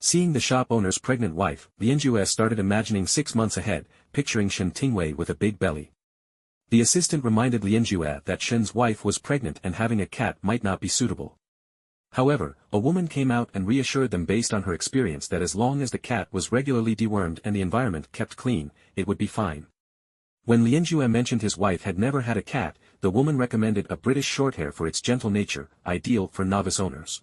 Seeing the shop owner's pregnant wife, Lianjue started imagining 6 months ahead, picturing Shen Tingwei with a big belly. The assistant reminded Lianjue that Shen's wife was pregnant and having a cat might not be suitable. However, a woman came out and reassured them based on her experience that as long as the cat was regularly dewormed and the environment kept clean, it would be fine. When Lianjue mentioned his wife had never had a cat, the woman recommended a British Shorthair for its gentle nature, ideal for novice owners.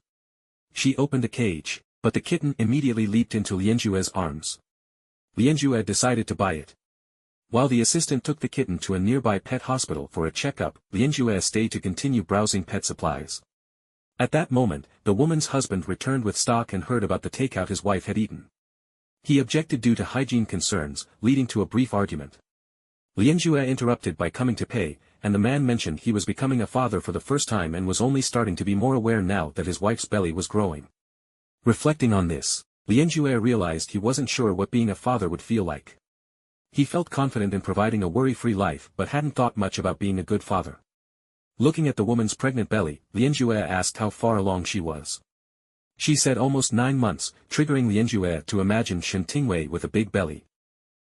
She opened a cage, but the kitten immediately leaped into Lianjue's arms. Lianjue decided to buy it. While the assistant took the kitten to a nearby pet hospital for a checkup, Lianjue stayed to continue browsing pet supplies. At that moment, the woman's husband returned with stock and heard about the takeout his wife had eaten. He objected due to hygiene concerns, leading to a brief argument. Lianjue interrupted by coming to pay, and the man mentioned he was becoming a father for the first time and was only starting to be more aware now that his wife's belly was growing. Reflecting on this, Lianjue realized he wasn't sure what being a father would feel like. He felt confident in providing a worry-free life but hadn't thought much about being a good father. Looking at the woman's pregnant belly, Lianjue asked how far along she was. She said almost 9 months, triggering Lianjue to imagine Shen Tingwei with a big belly.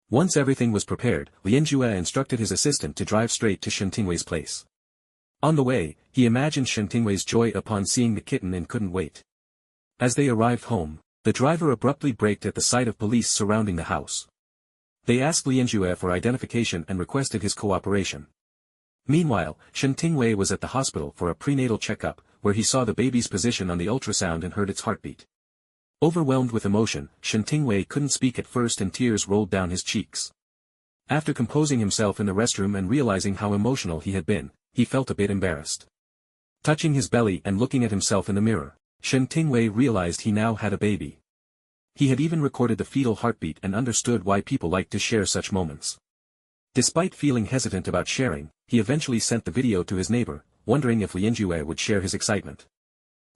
Once everything was prepared, Lianjue instructed his assistant to drive straight to Shen Tingwei's place. On the way, he imagined Shen Tingwei's joy upon seeing the kitten and couldn't wait. As they arrived home, the driver abruptly braked at the sight of police surrounding the house. They asked Lianjue for identification and requested his cooperation. Meanwhile, Shen Tingwei was at the hospital for a prenatal checkup, where he saw the baby's position on the ultrasound and heard its heartbeat. Overwhelmed with emotion, Shen Tingwei couldn't speak at first and tears rolled down his cheeks. After composing himself in the restroom and realizing how emotional he had been, he felt a bit embarrassed. Touching his belly and looking at himself in the mirror, Shen Tingwei realized he now had a baby. He had even recorded the fetal heartbeat and understood why people like to share such moments. Despite feeling hesitant about sharing, he eventually sent the video to his neighbor, wondering if Lianjue would share his excitement.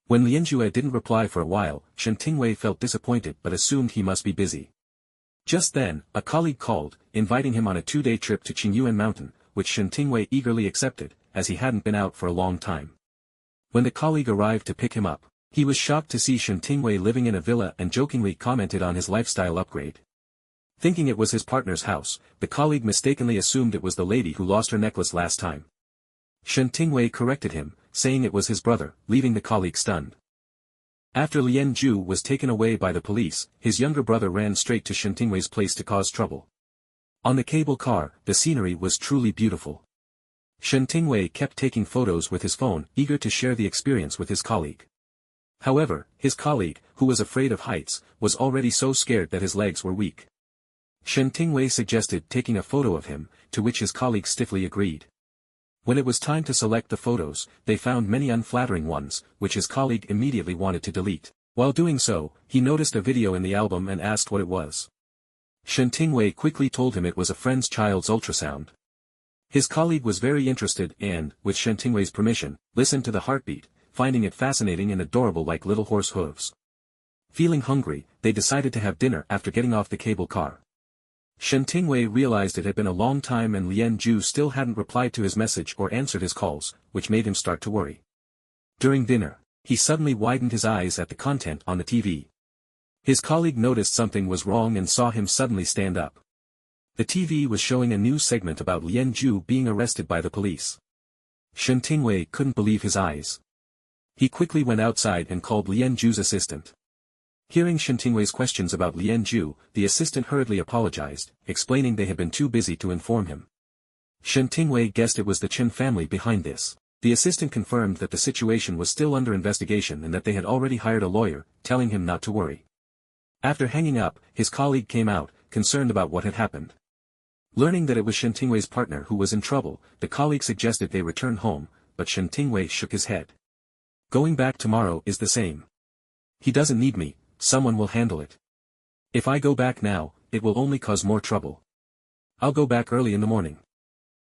When Lianjue didn't reply for a while, Shen Tingwei felt disappointed but assumed he must be busy. Just then, a colleague called, inviting him on a 2-day trip to Qingyuan Mountain, which Shen Tingwei eagerly accepted, as he hadn't been out for a long time. When the colleague arrived to pick him up, he was shocked to see Shen Tingwei living in a villa and jokingly commented on his lifestyle upgrade. Thinking it was his partner's house, the colleague mistakenly assumed it was the lady who lost her necklace last time. Shen Tingwei corrected him, saying it was his brother, leaving the colleague stunned. After Lianjue was taken away by the police, his younger brother ran straight to Shen Tingwei's place to cause trouble. On the cable car, the scenery was truly beautiful. Shen Tingwei kept taking photos with his phone, eager to share the experience with his colleague. However, his colleague, who was afraid of heights, was already so scared that his legs were weak. Shen Tingwei suggested taking a photo of him, to which his colleague stiffly agreed. When it was time to select the photos, they found many unflattering ones, which his colleague immediately wanted to delete. While doing so, he noticed a video in the album and asked what it was. Shen Tingwei quickly told him it was a friend's child's ultrasound. His colleague was very interested and, with Shen Tingwei's permission, listened to the heartbeat, finding it fascinating and adorable like little horse hooves. Feeling hungry, they decided to have dinner after getting off the cable car. Shen Tingwei realized it had been a long time and Lianjue still hadn't replied to his message or answered his calls, which made him start to worry. During dinner, he suddenly widened his eyes at the content on the TV. His colleague noticed something was wrong and saw him suddenly stand up. The TV was showing a news segment about Lianjue being arrested by the police. Shen Tingwei couldn't believe his eyes. He quickly went outside and called Lianjue's assistant. Hearing Shen Tingwei's questions about Lianjue, the assistant hurriedly apologized, explaining they had been too busy to inform him. Shen Tingwei guessed it was the Chen family behind this. The assistant confirmed that the situation was still under investigation and that they had already hired a lawyer, telling him not to worry. After hanging up, his colleague came out, concerned about what had happened. Learning that it was Shen Tingwei's partner who was in trouble, the colleague suggested they return home, but Shen Tingwei shook his head. Going back tomorrow is the same. He doesn't need me. Someone will handle it. If I go back now, it will only cause more trouble. I'll go back early in the morning.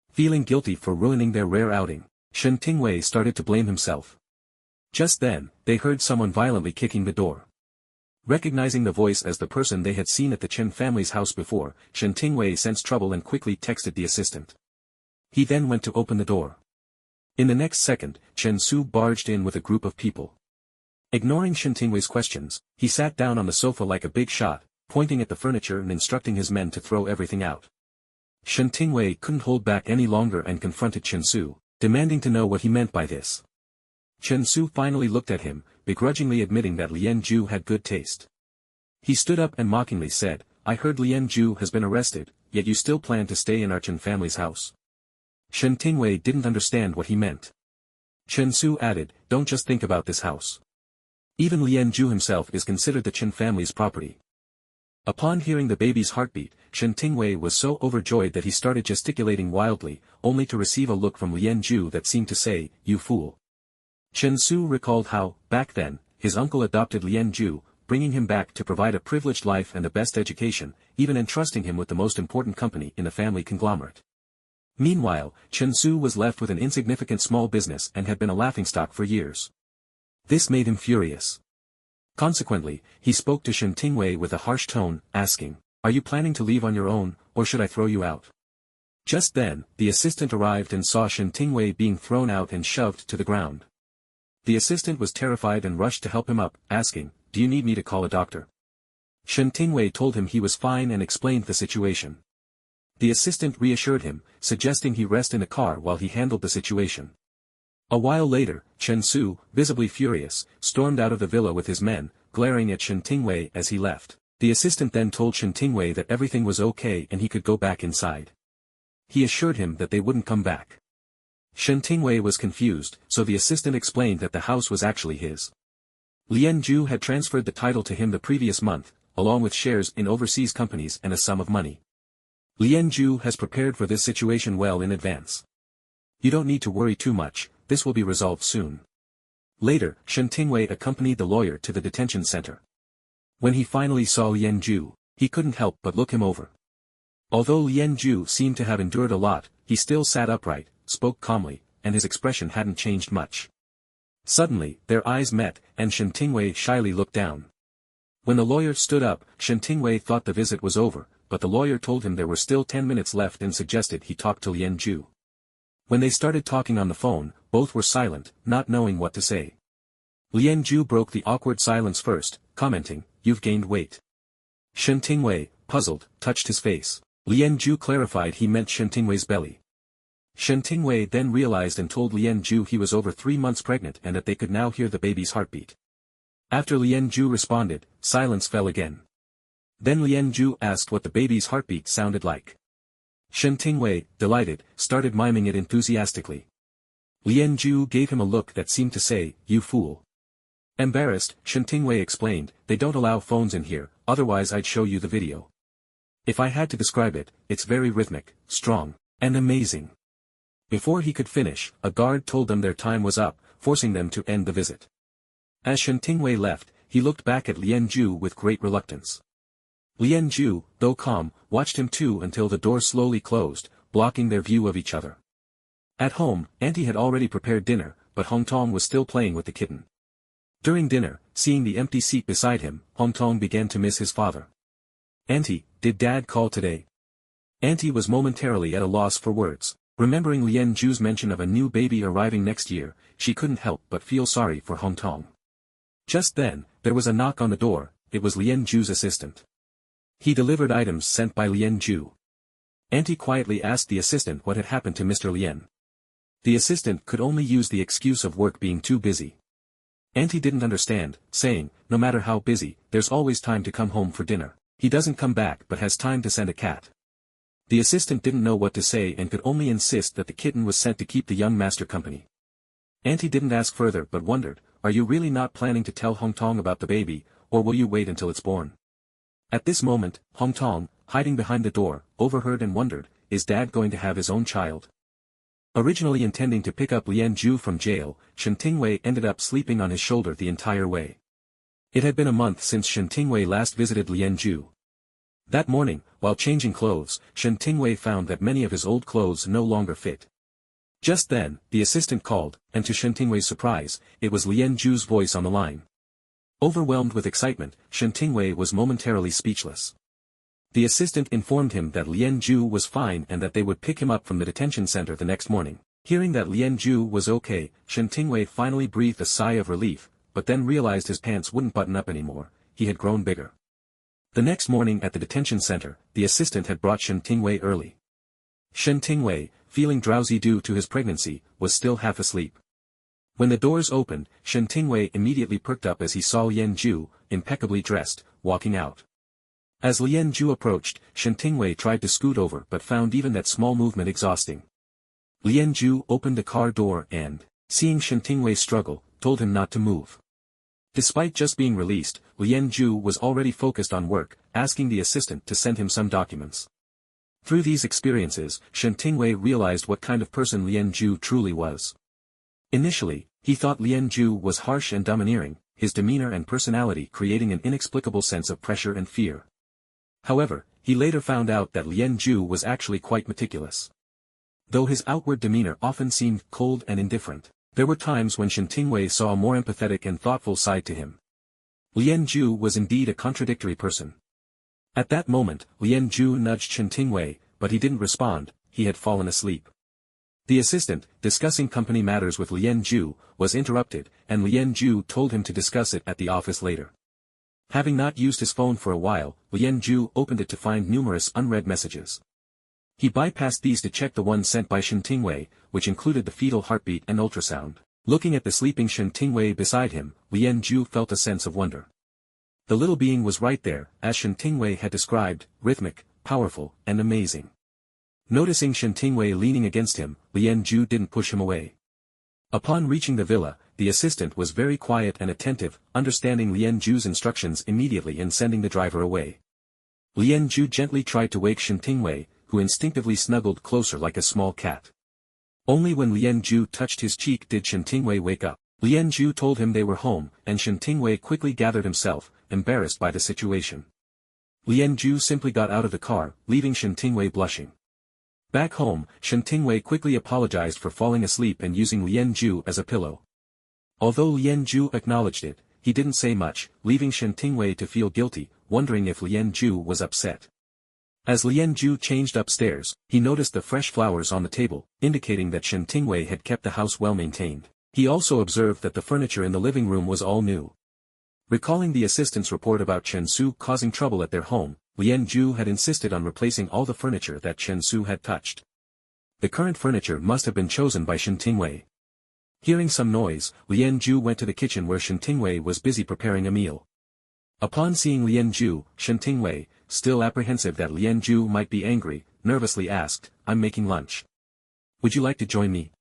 Feeling guilty for ruining their rare outing, Shen Tingwei started to blame himself. Just then, they heard someone violently kicking the door. Recognizing the voice as the person they had seen at the Chen family's house before, Shen Tingwei sensed trouble and quickly texted the assistant. He then went to open the door. In the next second, Chen Su barged in with a group of people. Ignoring Shen Tingwei's questions, he sat down on the sofa like a big shot, pointing at the furniture and instructing his men to throw everything out. Shen Tingwei couldn't hold back any longer and confronted Chen Su, demanding to know what he meant by this. Chen Su finally looked at him, begrudgingly admitting that Lien Ju had good taste. He stood up and mockingly said, "I heard Lien Ju has been arrested, yet you still plan to stay in our Chen family's house." Shen Tingwei didn't understand what he meant. Chen Su added, "Don't just think about this house. Even Lien Ju himself is considered the Chen family's property." Upon hearing the baby's heartbeat, Shen Tingwei was so overjoyed that he started gesticulating wildly, only to receive a look from Lien Ju that seemed to say, "You fool." Chen Su recalled how, back then, his uncle adopted Lien Ju, bringing him back to provide a privileged life and the best education, even entrusting him with the most important company in the family conglomerate. Meanwhile, Chen Su was left with an insignificant small business and had been a laughingstock for years. This made him furious. Consequently, he spoke to Shen Tingwei with a harsh tone, asking, "Are you planning to leave on your own, or should I throw you out?" Just then, the assistant arrived and saw Shen Tingwei being thrown out and shoved to the ground. The assistant was terrified and rushed to help him up, asking, "Do you need me to call a doctor?" Shen Tingwei told him he was fine and explained the situation. The assistant reassured him, suggesting he rest in a car while he handled the situation. A while later, Chen Su, visibly furious, stormed out of the villa with his men, glaring at Shen Tingwei as he left. The assistant then told Shen Tingwei that everything was okay and he could go back inside. He assured him that they wouldn't come back. Shen Tingwei was confused, so the assistant explained that the house was actually his. Lien Ju had transferred the title to him the previous month, along with shares in overseas companies and a sum of money. Lien Ju has prepared for this situation well in advance. You don't need to worry too much, this will be resolved soon. Later, Shen Tingwei accompanied the lawyer to the detention center. When he finally saw Lien Ju, he couldn't help but look him over. Although Lien Ju seemed to have endured a lot, he still sat upright, spoke calmly, and his expression hadn't changed much. Suddenly, their eyes met, and Shen Tingwei shyly looked down. When the lawyer stood up, Shen Tingwei thought the visit was over, but the lawyer told him there were still 10 minutes left and suggested he talk to Lien Ju. When they started talking on the phone, both were silent, not knowing what to say. Lien Ju broke the awkward silence first, commenting, "You've gained weight." Shen Tingwei, puzzled, touched his face. Lien Ju clarified he meant Shen Tingwei's belly. Shen Tingwei then realized and told Lien Ju he was over 3 months pregnant and that they could now hear the baby's heartbeat. After Lien Ju responded, silence fell again. Then Lien Ju asked what the baby's heartbeat sounded like. Shen Tingwei, delighted, started miming it enthusiastically. Lien Ju gave him a look that seemed to say, "You fool." Embarrassed, Shen Tingwei explained, "They don't allow phones in here, otherwise I'd show you the video. If I had to describe it, it's very rhythmic, strong, and amazing." Before he could finish, a guard told them their time was up, forcing them to end the visit. As Shen Tingwei left, he looked back at Lien Ju with great reluctance. Lien Ju, though calm, watched him too until the door slowly closed, blocking their view of each other. At home, Auntie had already prepared dinner, but Hong Tong was still playing with the kitten. During dinner, seeing the empty seat beside him, Hong Tong began to miss his father. "Auntie, did Dad call today?" Auntie was momentarily at a loss for words. Remembering Lien Ju's mention of a new baby arriving next year, she couldn't help but feel sorry for Hong Tong. Just then, there was a knock on the door. It was Lien Ju's assistant. He delivered items sent by Lien Ju. Auntie quietly asked the assistant what had happened to Mr. Lien. The assistant could only use the excuse of work being too busy. Auntie didn't understand, saying, "No matter how busy, there's always time to come home for dinner. He doesn't come back but has time to send a cat." The assistant didn't know what to say and could only insist that the kitten was sent to keep the young master company. Auntie didn't ask further but wondered, "Are you really not planning to tell Hong Tong about the baby, or will you wait until it's born?" At this moment, Hong Tong, hiding behind the door, overheard and wondered, is Dad going to have his own child? Originally intending to pick up Lien Ju from jail, Shen Tingwei ended up sleeping on his shoulder the entire way. It had been a month since Shen Tingwei last visited Lien Ju. That morning, while changing clothes, Shen Tingwei found that many of his old clothes no longer fit. Just then, the assistant called, and to Shen Tingwei's surprise, it was Lien Ju's voice on the line. Overwhelmed with excitement, Shen Tingwei was momentarily speechless. The assistant informed him that Lien Ju was fine and that they would pick him up from the detention center the next morning. Hearing that Lien Ju was okay, Shen Tingwei finally breathed a sigh of relief, but then realized his pants wouldn't button up anymore. He had grown bigger. The next morning at the detention center, the assistant had brought Shen Tingwei early. Shen Tingwei, feeling drowsy due to his pregnancy, was still half asleep. When the doors opened, Shen Tingwei immediately perked up as he saw Lien Ju, impeccably dressed, walking out. As Lien Ju approached, Shen Tingwei tried to scoot over but found even that small movement exhausting. Lien Ju opened the car door and, seeing Shen Tingwei struggle, told him not to move. Despite just being released, Lien Ju was already focused on work, asking the assistant to send him some documents. Through these experiences, Shen Tingwei realized what kind of person Lien Ju truly was. Initially, he thought Lien Ju was harsh and domineering, his demeanor and personality creating an inexplicable sense of pressure and fear. However, he later found out that Lien Ju was actually quite meticulous. Though his outward demeanor often seemed cold and indifferent, there were times when Shen Tingwei saw a more empathetic and thoughtful side to him. Lien Ju was indeed a contradictory person. At that moment, Lien Ju nudged Shen Tingwei, but he didn't respond, he had fallen asleep. The assistant, discussing company matters with Lien Ju, was interrupted, and Lien Ju told him to discuss it at the office later. Having not used his phone for a while, Lien Ju opened it to find numerous unread messages. He bypassed these to check the one sent by Shen Tingwei, which included the fetal heartbeat and ultrasound. Looking at the sleeping Shen Tingwei beside him, Lien Ju felt a sense of wonder. The little being was right there, as Shen Tingwei had described, rhythmic, powerful, and amazing. Noticing Shen Tingwei leaning against him, Lien Ju didn't push him away. Upon reaching the villa, the assistant was very quiet and attentive, understanding Lien Ju's instructions immediately and sending the driver away. Lien Ju gently tried to wake Shen Tingwei, who instinctively snuggled closer like a small cat. Only when Lien Ju touched his cheek did Shen Tingwei wake up. Lien Ju told him they were home, and Shen Tingwei quickly gathered himself, embarrassed by the situation. Lien Ju simply got out of the car, leaving Shen Tingwei blushing. Back home, Shen Tingwei quickly apologized for falling asleep and using Lien Ju as a pillow. Although Lien Ju acknowledged it, he didn't say much, leaving Shen Tingwei to feel guilty, wondering if Lien Ju was upset. As Lien Ju changed upstairs, he noticed the fresh flowers on the table, indicating that Shen Tingwei had kept the house well maintained. He also observed that the furniture in the living room was all new. Recalling the assistant's report about Chen Su causing trouble at their home, Lien Ju had insisted on replacing all the furniture that Chen Su had touched. The current furniture must have been chosen by Shen Tingwei. Hearing some noise, Lien Ju went to the kitchen where Shen Tingwei was busy preparing a meal. Upon seeing Lien Ju, Shen Tingwei, still apprehensive that Lien Ju might be angry, nervously asked, "I'm making lunch. Would you like to join me?"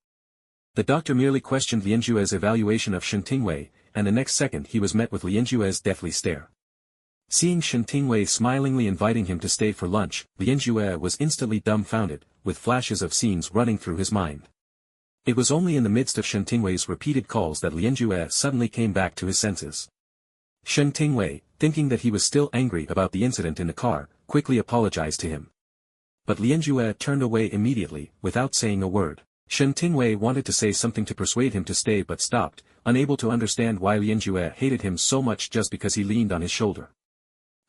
The doctor merely questioned Lien Ju's evaluation of Shen Tingwei, and the next second he was met with Lien Ju's deathly stare. Seeing Shen Tingwei smilingly inviting him to stay for lunch, Lien Ju was instantly dumbfounded, with flashes of scenes running through his mind. It was only in the midst of Shen Tingwei's repeated calls that Lien Ju suddenly came back to his senses. Shen Tingwei, thinking that he was still angry about the incident in the car, quickly apologized to him. But Lien Ju turned away immediately, without saying a word. Shen Tingwei wanted to say something to persuade him to stay but stopped, unable to understand why Lien Ju hated him so much just because he leaned on his shoulder.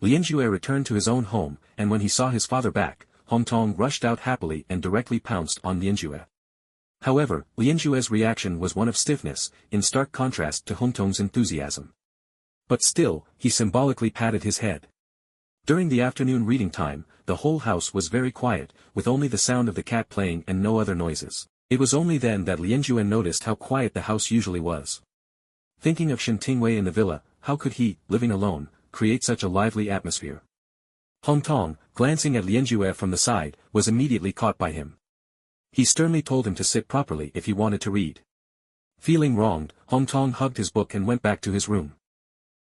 Lien Ju returned to his own home, and when he saw his father back, Hong Tong rushed out happily and directly pounced on Lien Ju. However, Lien Ju's reaction was one of stiffness, in stark contrast to Hong Tong's enthusiasm. But still, he symbolically patted his head. During the afternoon reading time, the whole house was very quiet, with only the sound of the cat playing and no other noises. It was only then that Lien Ju noticed how quiet the house usually was. Thinking of Shen Tingwei in the villa, how could he, living alone, create such a lively atmosphere? Hong Tong, glancing at Lien Ju from the side, was immediately caught by him. He sternly told him to sit properly if he wanted to read. Feeling wronged, Hong Tong hugged his book and went back to his room.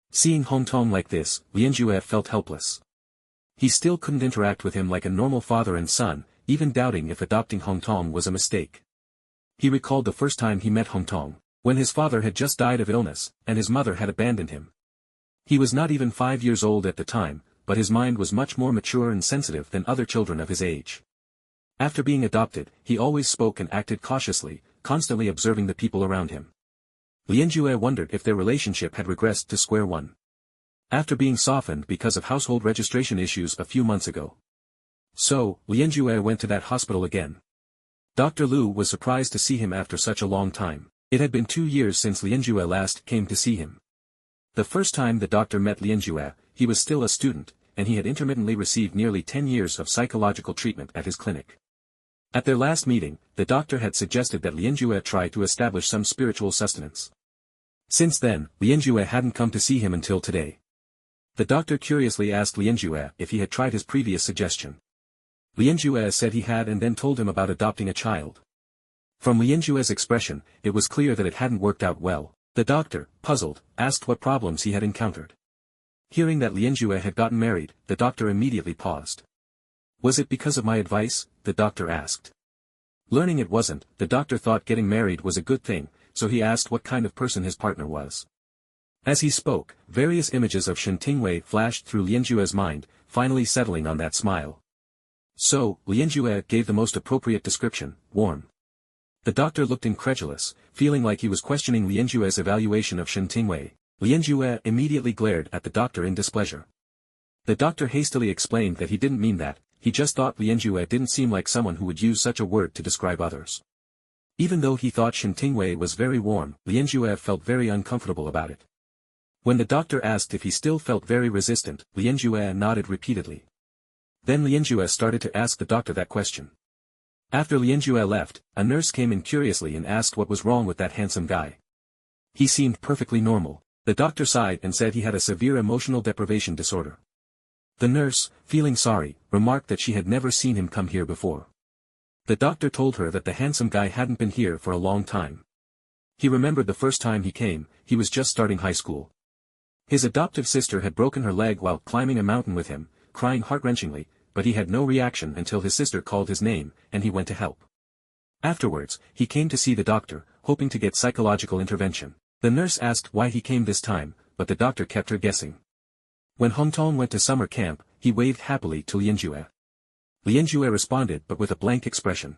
Seeing Hong Tong like this, Lien Ju felt helpless. He still couldn't interact with him like a normal father and son, even doubting if adopting Hong Tong was a mistake. He recalled the first time he met Hong Tong, when his father had just died of illness, and his mother had abandoned him. He was not even 5 years old at the time, but his mind was much more mature and sensitive than other children of his age. After being adopted, he always spoke and acted cautiously, constantly observing the people around him. Lien Ju wondered if their relationship had regressed to square one. After being softened because of household registration issues a few months ago. So, Lien Ju went to that hospital again. Dr. Liu was surprised to see him after such a long time. It had been 2 years since Lien Ju last came to see him. The first time the doctor met Lianjue, he was still a student, and he had intermittently received nearly 10 years of psychological treatment at his clinic. At their last meeting, the doctor had suggested that Lianjue try to establish some spiritual sustenance. Since then, Lianjue hadn't come to see him until today. The doctor curiously asked Lianjue if he had tried his previous suggestion. Lianjue said he had and then told him about adopting a child. From Lianjue's expression, it was clear that it hadn't worked out well. The doctor, puzzled, asked what problems he had encountered. Hearing that Lianjue had gotten married, the doctor immediately paused. Was it because of my advice? The doctor asked. Learning it wasn't, the doctor thought getting married was a good thing, so he asked what kind of person his partner was. As he spoke, various images of Shen Tingwei flashed through Lianjue's mind, finally settling on that smile. So, Lianjue gave the most appropriate description, warm. The doctor looked incredulous, feeling like he was questioning Lianjue's evaluation of Shen Tingwei. Lianjue immediately glared at the doctor in displeasure. The doctor hastily explained that he didn't mean that, he just thought Lianjue didn't seem like someone who would use such a word to describe others. Even though he thought Shen Tingwei was very warm, Lianjue felt very uncomfortable about it. When the doctor asked if he still felt very resistant, Lianjue nodded repeatedly. Then Lianjue started to ask the doctor that question. After Lianjue left, a nurse came in curiously and asked what was wrong with that handsome guy. He seemed perfectly normal. The doctor sighed and said he had a severe emotional deprivation disorder. The nurse, feeling sorry, remarked that she had never seen him come here before. The doctor told her that the handsome guy hadn't been here for a long time. He remembered the first time he came, he was just starting high school. His adoptive sister had broken her leg while climbing a mountain with him, crying heart-wrenchingly, but he had no reaction until his sister called his name, and he went to help. Afterwards, he came to see the doctor, hoping to get psychological intervention. The nurse asked why he came this time, but the doctor kept her guessing. When Hongtong went to summer camp, he waved happily to Lianjue. Lianjue responded but with a blank expression.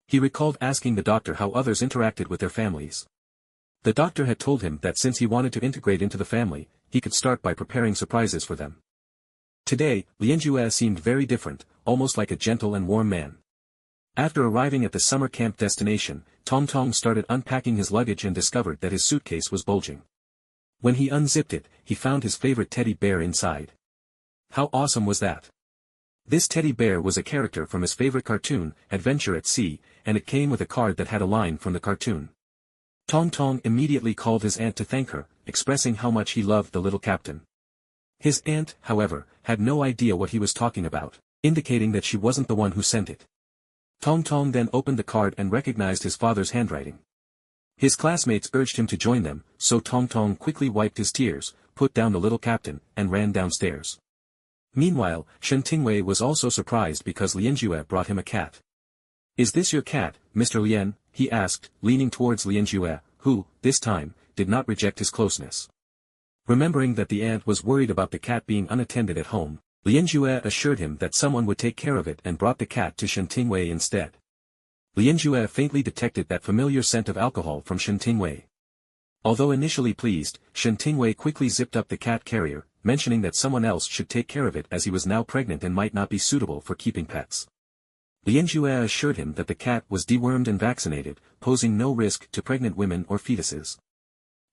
He recalled asking the doctor how others interacted with their families. The doctor had told him that since he wanted to integrate into the family, he could start by preparing surprises for them. Today, Lianjue seemed very different, almost like a gentle and warm man. After arriving at the summer camp destination, Tongtong started unpacking his luggage and discovered that his suitcase was bulging. When he unzipped it, he found his favorite teddy bear inside. How awesome was that? This teddy bear was a character from his favorite cartoon, Adventure at Sea, and it came with a card that had a line from the cartoon. Tongtong immediately called his aunt to thank her, expressing how much he loved the little captain. His aunt, however, had no idea what he was talking about, indicating that she wasn't the one who sent it. Tongtong then opened the card and recognized his father's handwriting. His classmates urged him to join them, so Tongtong quickly wiped his tears, put down the little captain, and ran downstairs. Meanwhile, Shen Tingwei was also surprised because Lianjue brought him a cat. "Is this your cat, Mr. Lian?" he asked, leaning towards Lianjue, who, this time, did not reject his closeness. Remembering that the aunt was worried about the cat being unattended at home, Lianjue assured him that someone would take care of it and brought the cat to Shen Tingwei instead. Lianjue faintly detected that familiar scent of alcohol from Shen Tingwei. Although initially pleased, Shen Tingwei quickly zipped up the cat carrier, mentioning that someone else should take care of it as he was now pregnant and might not be suitable for keeping pets. Lianjue assured him that the cat was dewormed and vaccinated, posing no risk to pregnant women or fetuses.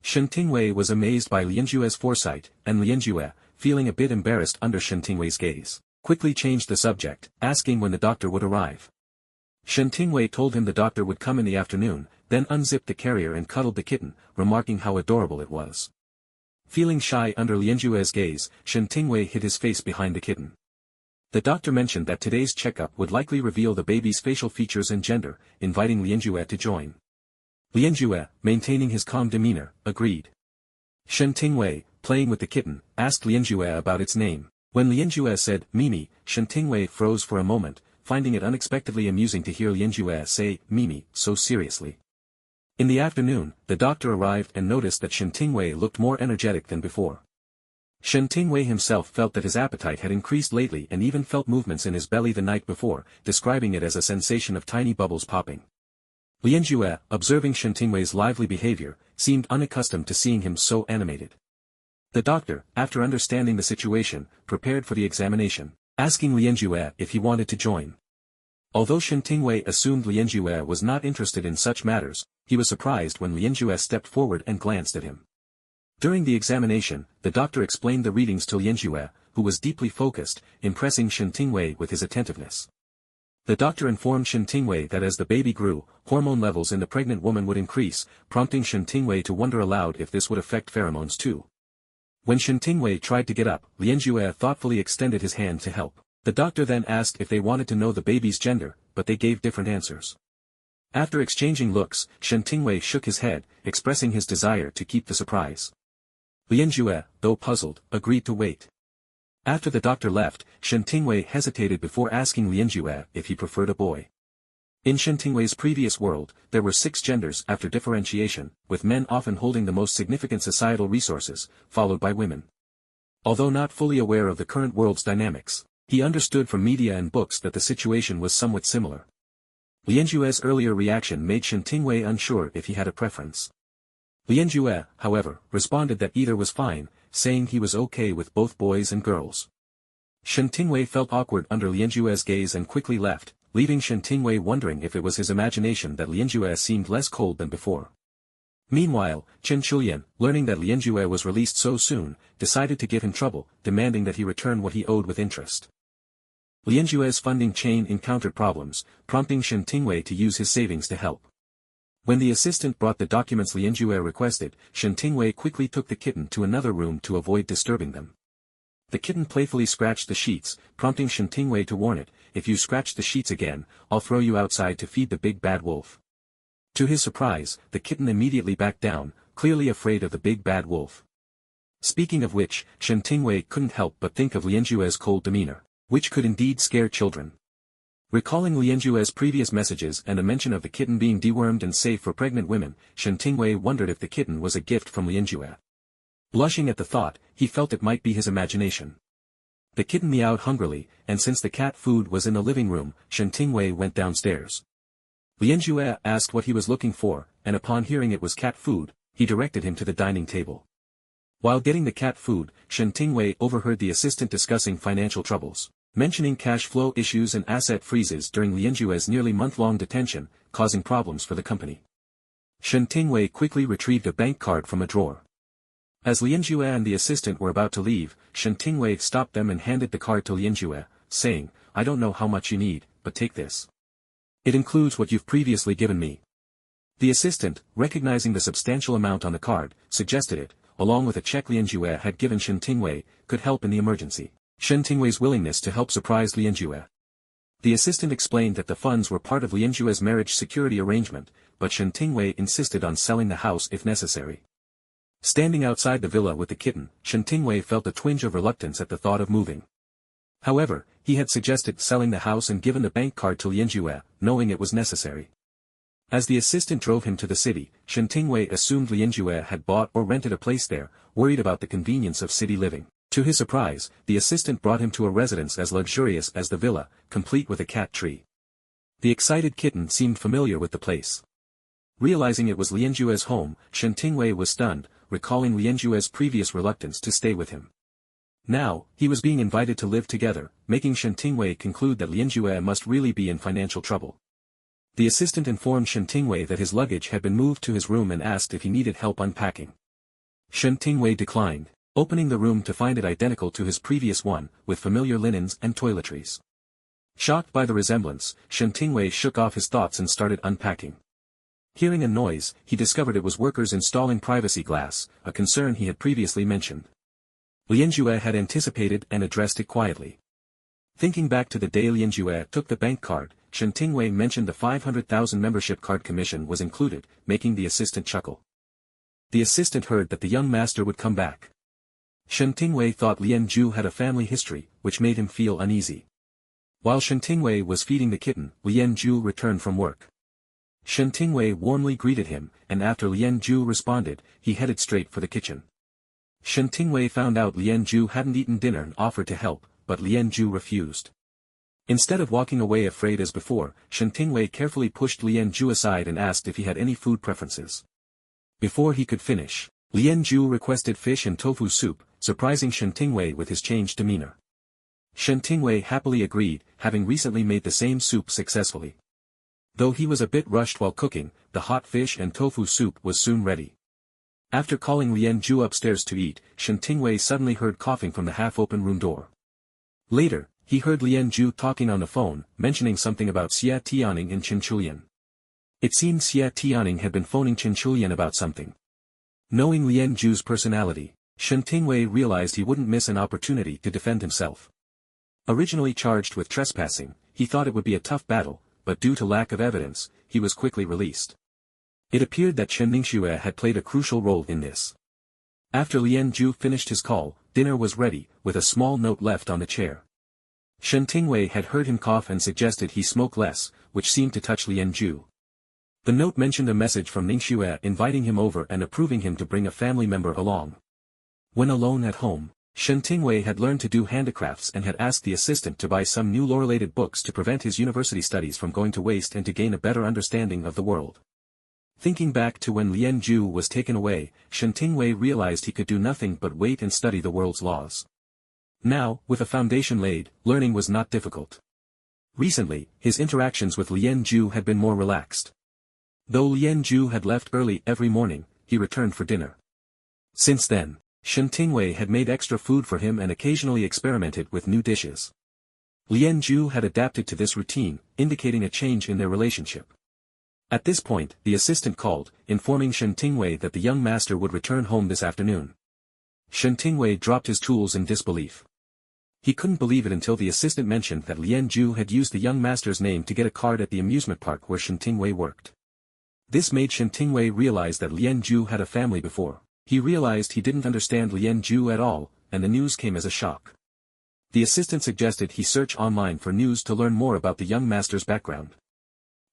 Shen Tingwei was amazed by Lianjue's foresight, and Lianjue, feeling a bit embarrassed under Shen Tingwei's gaze, quickly changed the subject, asking when the doctor would arrive. Shen Tingwei told him the doctor would come in the afternoon, then unzipped the carrier and cuddled the kitten, remarking how adorable it was. Feeling shy under Lianjue's gaze, Shen Tingwei hid his face behind the kitten. The doctor mentioned that today's checkup would likely reveal the baby's facial features and gender, inviting Lianjue to join. Lianjue, maintaining his calm demeanor, agreed. Shen Tingwei, playing with the kitten, asked Lianjue about its name. When Lianjue said, "Mimi," Shen Tingwei froze for a moment, finding it unexpectedly amusing to hear Lianjue say, "Mimi," so seriously. In the afternoon, the doctor arrived and noticed that Shen Tingwei looked more energetic than before. Shen Tingwei himself felt that his appetite had increased lately and even felt movements in his belly the night before, describing it as a sensation of tiny bubbles popping. Lianjue, observing Shen Tingwei's lively behavior, seemed unaccustomed to seeing him so animated. The doctor, after understanding the situation, prepared for the examination, asking Lianjue if he wanted to join. Although Shen Tingwei assumed Lianjue was not interested in such matters, he was surprised when Lianjue stepped forward and glanced at him. During the examination, the doctor explained the readings to Lianjue, who was deeply focused, impressing Shen Tingwei with his attentiveness. The doctor informed Shen Tingwei that as the baby grew, hormone levels in the pregnant woman would increase, prompting Shen Tingwei to wonder aloud if this would affect pheromones too. When Shen Tingwei tried to get up, Lianjue thoughtfully extended his hand to help. The doctor then asked if they wanted to know the baby's gender, but they gave different answers. After exchanging looks, Shen Tingwei shook his head, expressing his desire to keep the surprise. Lianjue, though puzzled, agreed to wait. After the doctor left, Shen Tingwei hesitated before asking Lianjue if he preferred a boy. In Shen Tingwei's previous world, there were 6 genders after differentiation, with men often holding the most significant societal resources, followed by women. Although not fully aware of the current world's dynamics, he understood from media and books that the situation was somewhat similar. Lianjue's earlier reaction made Shen Tingwei unsure if he had a preference. Lianjue, however, responded that either was fine, saying he was okay with both boys and girls. Shen Tingwei felt awkward under Lianjue's gaze and quickly left, leaving Shen Tingwei wondering if it was his imagination that Lianjue seemed less cold than before. Meanwhile, Chen Chulian, learning that Lianjue was released so soon, decided to give him trouble, demanding that he return what he owed with interest. Lianjue's funding chain encountered problems, prompting Shen Tingwei to use his savings to help. When the assistant brought the documents Lianjue requested, Shen Tingwei quickly took the kitten to another room to avoid disturbing them. The kitten playfully scratched the sheets, prompting Shen Tingwei to warn it, "If you scratch the sheets again, I'll throw you outside to feed the big bad wolf." To his surprise, the kitten immediately backed down, clearly afraid of the big bad wolf. Speaking of which, Shen Tingwei couldn't help but think of Lianjue's cold demeanor, which could indeed scare children. Recalling Lianjue's previous messages and a mention of the kitten being dewormed and safe for pregnant women, Shen Tingwei wondered if the kitten was a gift from Lianjue. Blushing at the thought, he felt it might be his imagination. The kitten meowed hungrily, and since the cat food was in the living room, Shen Tingwei went downstairs. Lianjue asked what he was looking for, and upon hearing it was cat food, he directed him to the dining table. While getting the cat food, Shen Tingwei overheard the assistant discussing financial troubles, mentioning cash flow issues and asset freezes during Lianjue's nearly month-long detention, causing problems for the company. Shen Tingwei quickly retrieved a bank card from a drawer. As Lianjue and the assistant were about to leave, Shen Tingwei stopped them and handed the card to Lianjue, saying, "I don't know how much you need, but take this. It includes what you've previously given me." The assistant, recognizing the substantial amount on the card, suggested it, along with a check Lianjue had given Shen Tingwei, could help in the emergency. Shen Tingwei's willingness to help surprised Lianjue. The assistant explained that the funds were part of Lianjue's marriage security arrangement, but Shen Tingwei insisted on selling the house if necessary. Standing outside the villa with the kitten, Shen Tingwei felt a twinge of reluctance at the thought of moving. However, he had suggested selling the house and given the bank card to Lianjue, knowing it was necessary. As the assistant drove him to the city, Shen Tingwei assumed Lianjue had bought or rented a place there, worried about the convenience of city living. To his surprise, the assistant brought him to a residence as luxurious as the villa, complete with a cat tree. The excited kitten seemed familiar with the place. Realizing it was Lianjue's home, Shen Tingwei was stunned, recalling Lianjue's previous reluctance to stay with him. Now, he was being invited to live together, making Shen Tingwei conclude that Lianjue must really be in financial trouble. The assistant informed Shen Tingwei that his luggage had been moved to his room and asked if he needed help unpacking. Shen Tingwei declined, opening the room to find it identical to his previous one, with familiar linens and toiletries. Shocked by the resemblance, Shen Tingwei shook off his thoughts and started unpacking. Hearing a noise, he discovered it was workers installing privacy glass, a concern he had previously mentioned. Lianjue had anticipated and addressed it quietly. Thinking back to the day Lianjue took the bank card, Shen Tingwei mentioned the 500,000 membership card commission was included, making the assistant chuckle. The assistant heard that the young master would come back. Shen Tingwei thought Lianjue had a family history, which made him feel uneasy. While Shen Tingwei was feeding the kitten, Lianjue returned from work. Shen Tingwei warmly greeted him, and after Lianjue responded, he headed straight for the kitchen. Shen Tingwei found out Lianjue hadn't eaten dinner and offered to help, but Lianjue refused. Instead of walking away afraid as before, Shen Tingwei carefully pushed Lianjue aside and asked if he had any food preferences. Before he could finish, Lianjue requested fish and tofu soup, surprising Shen Tingwei with his changed demeanor. Shen Tingwei happily agreed, having recently made the same soup successfully. Though he was a bit rushed while cooking, the hot fish and tofu soup was soon ready. After calling Lien Zhu upstairs to eat, Shen Tingwei suddenly heard coughing from the half-open room door. Later, he heard Lien Zhu talking on the phone, mentioning something about Xia Tianing and Qin Chulian. It seemed Xia Tianing had been phoning Qin Chulian about something. Knowing Lien Zhu's personality, Shen Tingwei realized he wouldn't miss an opportunity to defend himself. Originally charged with trespassing, he thought it would be a tough battle, but due to lack of evidence, he was quickly released. It appeared that Chen Ningxue had played a crucial role in this. After Lien Zhu finished his call, dinner was ready, with a small note left on the chair. Shen Tingwei had heard him cough and suggested he smoke less, which seemed to touch Lien Zhu. The note mentioned a message from Ningxue inviting him over and approving him to bring a family member along. When alone at home, Shen Tingwei had learned to do handicrafts and had asked the assistant to buy some new lore-related books to prevent his university studies from going to waste and to gain a better understanding of the world. Thinking back to when Lien Zhu was taken away, Shen Tingwei realized he could do nothing but wait and study the world's laws. Now, with a foundation laid, learning was not difficult. Recently, his interactions with Lien Zhu had been more relaxed. Though Lien Zhu had left early every morning, he returned for dinner. Since then, Shen Tingwei had made extra food for him and occasionally experimented with new dishes. Lien Zhu had adapted to this routine, indicating a change in their relationship. At this point, the assistant called, informing Shen Tingwei that the young master would return home this afternoon. Shen Tingwei dropped his tools in disbelief. He couldn't believe it until the assistant mentioned that Lien Zhu had used the young master's name to get a card at the amusement park where Shen Tingwei worked. This made Shen Tingwei realize that Lien Zhu had a family before. He realized he didn't understand Lien Zhu at all, and the news came as a shock. The assistant suggested he search online for news to learn more about the young master's background.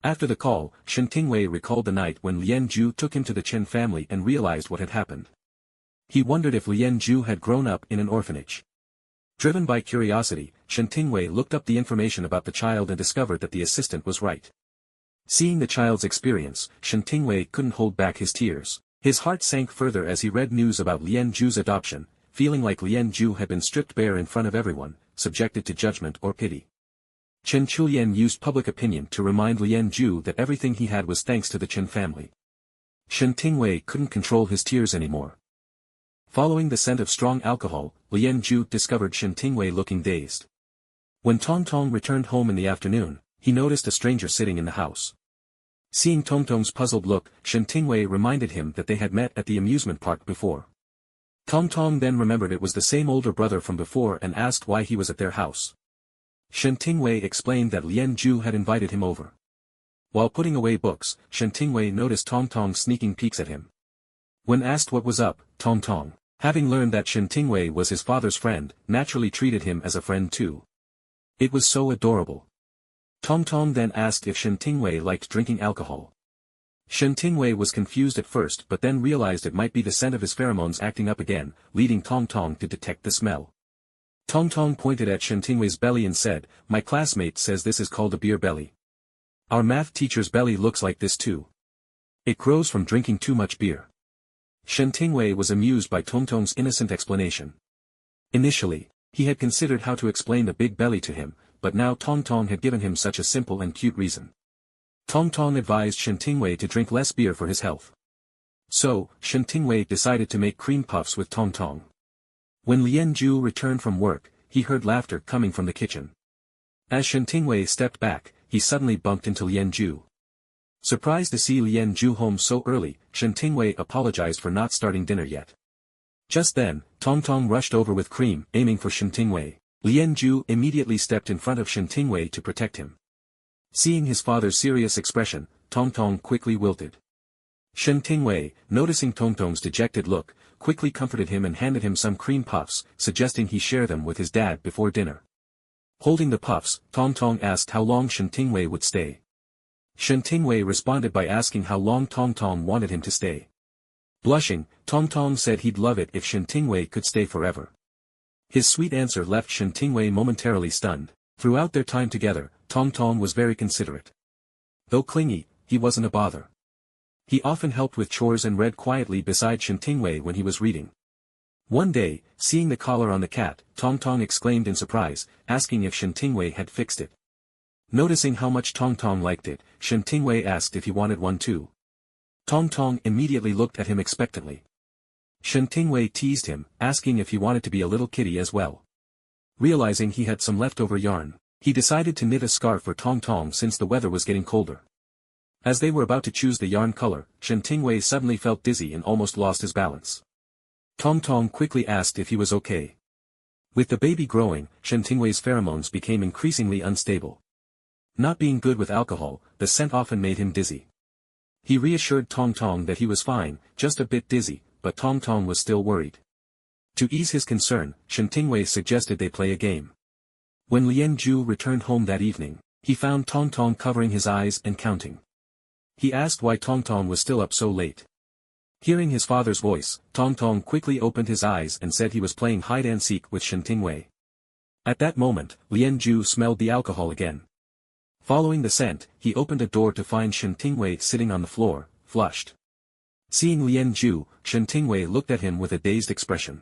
After the call, Shen Tingwei recalled the night when Lien Zhu took him to the Chen family and realized what had happened. He wondered if Lien Zhu had grown up in an orphanage. Driven by curiosity, Shen Tingwei looked up the information about the child and discovered that the assistant was right. Seeing the child's experience, Shen Tingwei couldn't hold back his tears. His heart sank further as he read news about Lien Zhu's adoption, feeling like Lien Zhu had been stripped bare in front of everyone, subjected to judgment or pity. Chen Chulian used public opinion to remind Lien Zhu that everything he had was thanks to the Chen family. Shen Tingwei couldn't control his tears anymore. Following the scent of strong alcohol, Lien Zhu discovered Shen Tingwei looking dazed. When Tong Tong returned home in the afternoon, he noticed a stranger sitting in the house. Seeing Tong Tong's puzzled look, Shen Tingwei reminded him that they had met at the amusement park before. Tong Tong then remembered it was the same older brother from before and asked why he was at their house. Shen Tingwei explained that Lien Zhu had invited him over. While putting away books, Shen Tingwei noticed Tong Tong sneaking peeks at him. When asked what was up, Tong Tong, having learned that Shen Tingwei was his father's friend, naturally treated him as a friend too. It was so adorable. Tong Tong then asked if Shen Tingwei liked drinking alcohol. Shen Tingwei was confused at first but then realized it might be the scent of his pheromones acting up again, leading Tong Tong to detect the smell. Tong Tong pointed at Shen Tingwei's belly and said, "My classmate says this is called a beer belly. Our math teacher's belly looks like this too. It grows from drinking too much beer." Shen Tingwei was amused by Tong Tong's innocent explanation. Initially, he had considered how to explain the big belly to him, but now Tong Tong had given him such a simple and cute reason. Tong Tong advised Shen Tingwei to drink less beer for his health. So, Shen Tingwei decided to make cream puffs with Tong Tong. When Lien Zhu returned from work, he heard laughter coming from the kitchen. As Shen Tingwei stepped back, he suddenly bumped into Lien Zhu. Surprised to see Lien Zhu home so early, Shen Tingwei apologized for not starting dinner yet. Just then, Tong Tong rushed over with cream, aiming for Shen Tingwei. Lien Zhu immediately stepped in front of Shen Tingwei to protect him. Seeing his father's serious expression, Tong Tong quickly wilted. Shen Tingwei, noticing Tong Tong's dejected look, quickly comforted him and handed him some cream puffs, suggesting he share them with his dad before dinner. Holding the puffs, Tong Tong asked how long Shen Tingwei would stay. Shen Tingwei responded by asking how long Tong Tong wanted him to stay. Blushing, Tong Tong said he'd love it if Shen Tingwei could stay forever. His sweet answer left Shen Tingwei momentarily stunned. Throughout their time together, Tong Tong was very considerate. Though clingy, he wasn't a bother. He often helped with chores and read quietly beside Shen Tingwei when he was reading. One day, seeing the collar on the cat, Tong Tong exclaimed in surprise, asking if Shen Tingwei had fixed it. Noticing how much Tong Tong liked it, Shen Tingwei asked if he wanted one too. Tong Tong immediately looked at him expectantly. Shen Tingwei teased him, asking if he wanted to be a little kitty as well. Realizing he had some leftover yarn, he decided to knit a scarf for Tong Tong since the weather was getting colder. As they were about to choose the yarn color, Shen Tingwei suddenly felt dizzy and almost lost his balance. Tong Tong quickly asked if he was okay. With the baby growing, Shen Tingwei's pheromones became increasingly unstable. Not being good with alcohol, the scent often made him dizzy. He reassured Tong Tong that he was fine, just a bit dizzy, but Tong Tong was still worried. To ease his concern, Shen Tingwei suggested they play a game. When Lien Ju returned home that evening, he found Tong Tong covering his eyes and counting. He asked why Tong Tong was still up so late. Hearing his father's voice, Tong Tong quickly opened his eyes and said he was playing hide-and-seek with Shen Tingwei. At that moment, Lien Ju smelled the alcohol again. Following the scent, he opened a door to find Shen Tingwei sitting on the floor, flushed. Seeing Lien Ju, Shen Tingwei looked at him with a dazed expression.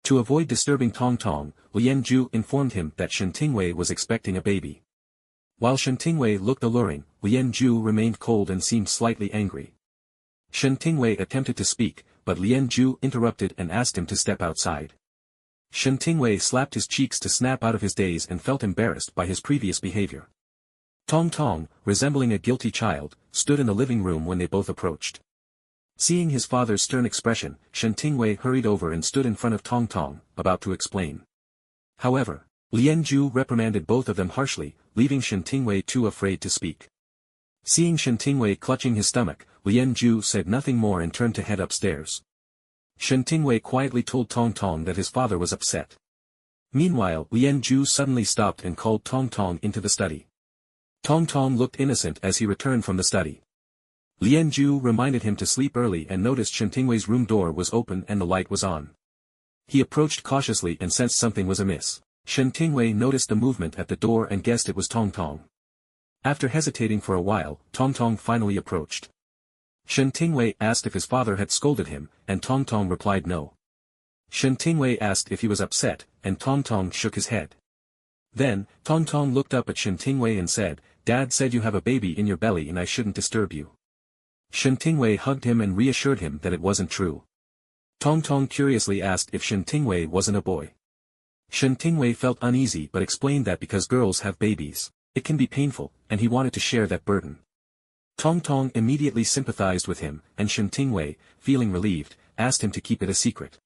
To avoid disturbing Tong Tong, Lien Ju informed him that Shen Tingwei was expecting a baby. While Shen Tingwei looked alluring, Lien Ju remained cold and seemed slightly angry. Shen Tingwei attempted to speak, but Lien Ju interrupted and asked him to step outside. Shen Tingwei slapped his cheeks to snap out of his daze and felt embarrassed by his previous behavior. Tong Tong, resembling a guilty child, stood in the living room when they both approached. Seeing his father's stern expression, Shen Tingwei hurried over and stood in front of Tong Tong, about to explain. However, Lien Ju reprimanded both of them harshly, leaving Shen Tingwei too afraid to speak. Seeing Shen Tingwei clutching his stomach, Lien Ju said nothing more and turned to head upstairs. Shen Tingwei quietly told Tong Tong that his father was upset. Meanwhile, Lien Ju suddenly stopped and called Tong Tong into the study. Tong Tong looked innocent as he returned from the study. Lien Ju reminded him to sleep early and noticed Shen Tingwei's room door was open and the light was on. He approached cautiously and sensed something was amiss. Shen Tingwei noticed the movement at the door and guessed it was Tong Tong. After hesitating for a while, Tong Tong finally approached. Shen Tingwei asked if his father had scolded him, and Tong Tong replied no. Shen Tingwei asked if he was upset, and Tong Tong shook his head. Then, Tong Tong looked up at Shen Tingwei and said, "Dad said you have a baby in your belly and I shouldn't disturb you." Shen Tingwei hugged him and reassured him that it wasn't true. Tong Tong curiously asked if Shen Tingwei wasn't a boy. Shen Tingwei felt uneasy but explained that because girls have babies, it can be painful, and he wanted to share that burden. Tong Tong immediately sympathized with him, and Shen Tingwei, feeling relieved, asked him to keep it a secret.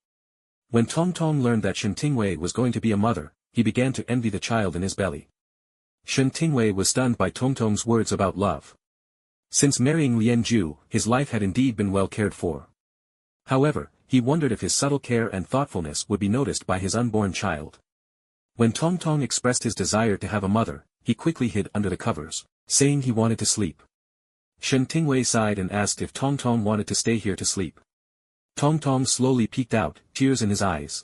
When Tong Tong learned that Shen Tingwei was going to be a mother, he began to envy the child in his belly. Shen Tingwei was stunned by Tong Tong's words about love. Since marrying Lien Ju, his life had indeed been well cared for. However, he wondered if his subtle care and thoughtfulness would be noticed by his unborn child. When Tong Tong expressed his desire to have a mother, he quickly hid under the covers, saying he wanted to sleep. Shen Tingwei sighed and asked if Tong Tong wanted to stay here to sleep. Tong Tong slowly peeked out, tears in his eyes.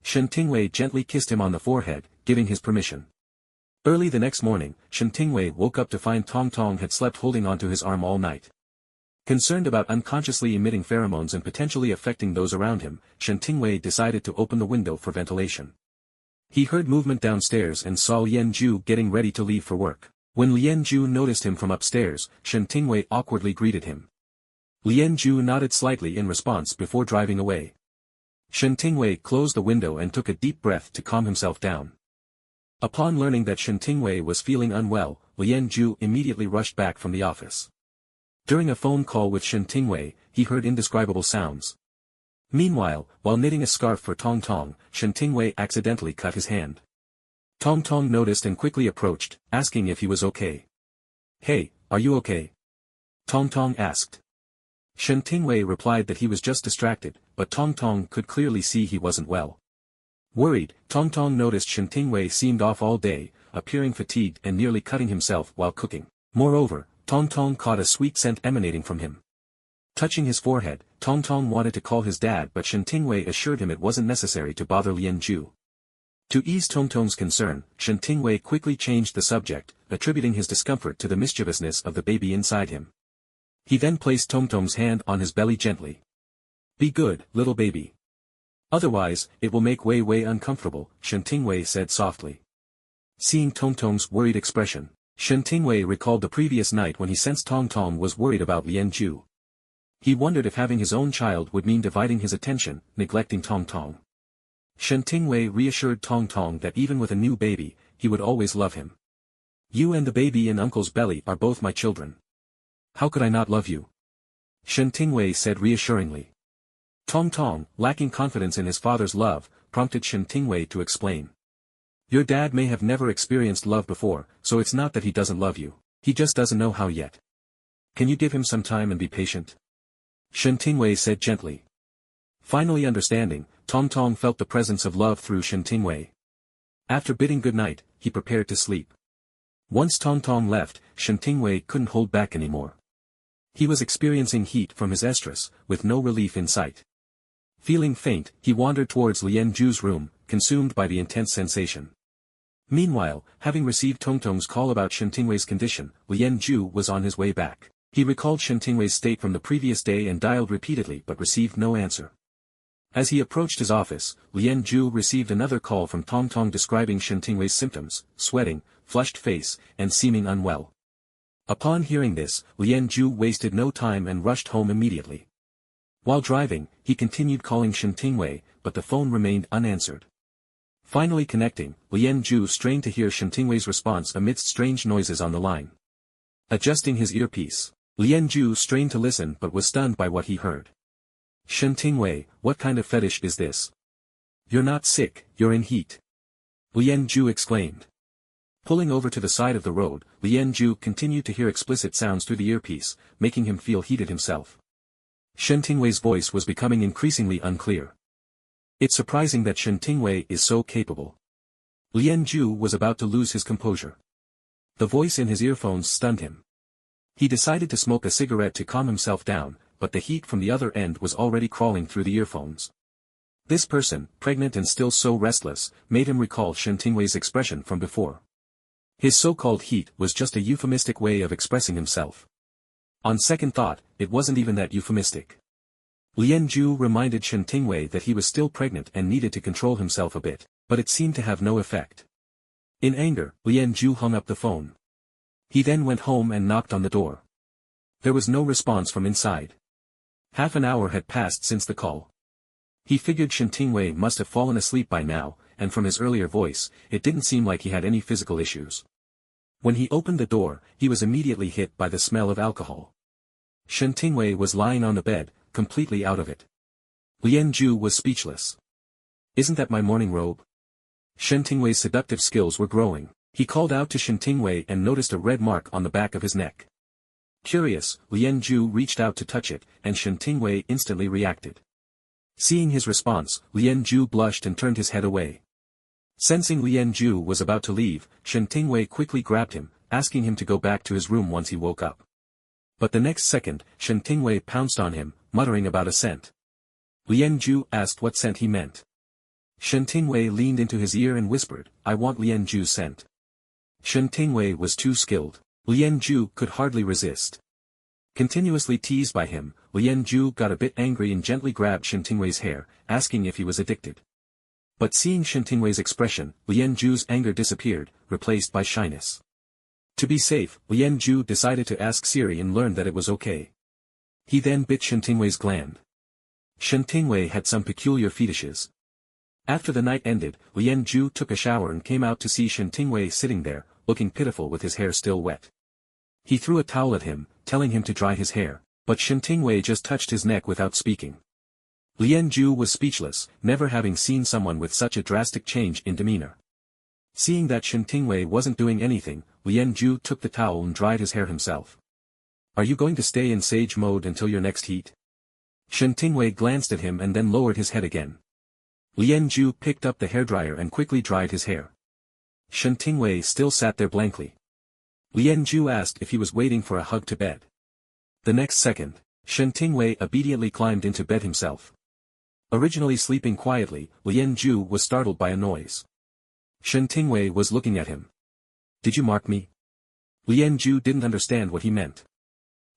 Shen Tingwei gently kissed him on the forehead, giving his permission. Early the next morning, Shen Tingwei woke up to find Tong Tong had slept holding onto his arm all night. Concerned about unconsciously emitting pheromones and potentially affecting those around him, Shen Tingwei decided to open the window for ventilation. He heard movement downstairs and saw Lien Ju getting ready to leave for work. When Lien Ju noticed him from upstairs, Shen Tingwei awkwardly greeted him. Lien Ju nodded slightly in response before driving away. Shen Tingwei closed the window and took a deep breath to calm himself down. Upon learning that Shen Tingwei was feeling unwell, Lien Ju immediately rushed back from the office. During a phone call with Shen Tingwei, he heard indescribable sounds. Meanwhile, while knitting a scarf for Tong Tong, Shen Tingwei accidentally cut his hand. Tong Tong noticed and quickly approached, asking if he was okay. "Hey, are you okay?" Tong Tong asked. Shen Tingwei replied that he was just distracted, but Tong Tong could clearly see he wasn't well. Worried, Tong Tong noticed Shen Tingwei seemed off all day, appearing fatigued and nearly cutting himself while cooking. Moreover, Tong Tong caught a sweet scent emanating from him. Touching his forehead, Tong Tong wanted to call his dad but Shen Tingwei assured him it wasn't necessary to bother Lien Ju. To ease Tong Tong's concern, Shen Tingwei quickly changed the subject, attributing his discomfort to the mischievousness of the baby inside him. He then placed Tong Tong's hand on his belly gently. "Be good, little baby. Otherwise, it will make way uncomfortable," Shen Tingwei said softly. Seeing Tong Tong's worried expression, Shen Tingwei recalled the previous night when he sensed Tong Tong was worried about Lien Ju. He wondered if having his own child would mean dividing his attention, neglecting Tong Tong. Shen Tingwei reassured Tong Tong that even with a new baby, he would always love him. You and the baby in uncle's belly are both my children. How could I not love you? Shen Tingwei said reassuringly. Tong Tong, lacking confidence in his father's love, prompted Shen Tingwei to explain. Your dad may have never experienced love before, so it's not that he doesn't love you, he just doesn't know how yet. Can you give him some time and be patient? Shen Tingwei said gently. Finally understanding, Tong Tong felt the presence of love through Shen Tingwei. After bidding good night, he prepared to sleep. Once Tong Tong left, Shen Tingwei couldn't hold back anymore. He was experiencing heat from his estrus, with no relief in sight. Feeling faint, he wandered towards Lien Ju's room, consumed by the intense sensation. Meanwhile, having received Tong Tong's call about Shen Tingwei's condition, Lien Ju was on his way back. He recalled Shen Tingwei's state from the previous day and dialed repeatedly but received no answer. As he approached his office, Lien Ju received another call from Tong Tong describing Shen Tingwei's symptoms, sweating, flushed face, and seeming unwell. Upon hearing this, Lien Ju wasted no time and rushed home immediately. While driving, he continued calling Shen Tingwei, but the phone remained unanswered. Finally connecting, Lien Ju strained to hear Shen Tingwei's response amidst strange noises on the line. Adjusting his earpiece, Lien Ju strained to listen but was stunned by what he heard. Shen Tingwei, what kind of fetish is this? You're not sick, you're in heat. Lien Ju exclaimed. Pulling over to the side of the road, Lien Ju continued to hear explicit sounds through the earpiece, making him feel heated himself. Shen Tingwei's voice was becoming increasingly unclear. It's surprising that Shen Tingwei is so capable. Lien Ju was about to lose his composure. The voice in his earphones stunned him. He decided to smoke a cigarette to calm himself down, but the heat from the other end was already crawling through the earphones. This person, pregnant and still so restless, made him recall Shen Tingwei's expression from before. His so-called heat was just a euphemistic way of expressing himself. On second thought, it wasn't even that euphemistic. Lien Ju reminded Shen Tingwei that he was still pregnant and needed to control himself a bit, but it seemed to have no effect. In anger, Lien Ju hung up the phone. He then went home and knocked on the door. There was no response from inside. Half an hour had passed since the call. He figured Shen Tingwei must have fallen asleep by now, and from his earlier voice, it didn't seem like he had any physical issues. When he opened the door, he was immediately hit by the smell of alcohol. Shen Tingwei was lying on the bed, completely out of it. Lien Ju was speechless. Isn't that my morning robe? Shen Tingwei's seductive skills were growing. He called out to Shen Tingwei and noticed a red mark on the back of his neck. Curious, Lien Ju reached out to touch it, and Shen Tingwei instantly reacted. Seeing his response, Lien Ju blushed and turned his head away. Sensing Lien Ju was about to leave, Shen Tingwei quickly grabbed him, asking him to go back to his room once he woke up. But the next second, Shen Tingwei pounced on him, muttering about a scent. Lien Ju asked what scent he meant. Shen Tingwei leaned into his ear and whispered, I want Lien Ju's scent. Shen Tingwei was too skilled. Lien Ju could hardly resist. Continuously teased by him, Lien Ju got a bit angry and gently grabbed Shen Tingwei's hair, asking if he was addicted. But seeing Shen Tingwei's expression, Lien Ju's anger disappeared, replaced by shyness. To be safe, Lien Ju decided to ask Siri and learned that it was okay. He then bit Shen Tingwei's gland. Shen Tingwei had some peculiar fetishes. After the night ended, Lien Ju took a shower and came out to see Shen Tingwei sitting there, looking pitiful with his hair still wet. He threw a towel at him, telling him to dry his hair, but Shen Tingwei just touched his neck without speaking. Lien Ju was speechless, never having seen someone with such a drastic change in demeanor. Seeing that Shen Tingwei wasn't doing anything, Lien Ju took the towel and dried his hair himself. Are you going to stay in sage mode until your next heat? Shen Tingwei glanced at him and then lowered his head again. Lien Ju picked up the hairdryer and quickly dried his hair. Shen Tingwei still sat there blankly. Lien Ju asked if he was waiting for a hug to bed. The next second, Shen Tingwei obediently climbed into bed himself. Originally sleeping quietly, Lien Ju was startled by a noise. Shen Tingwei was looking at him. Did you mark me? Lien Ju didn't understand what he meant.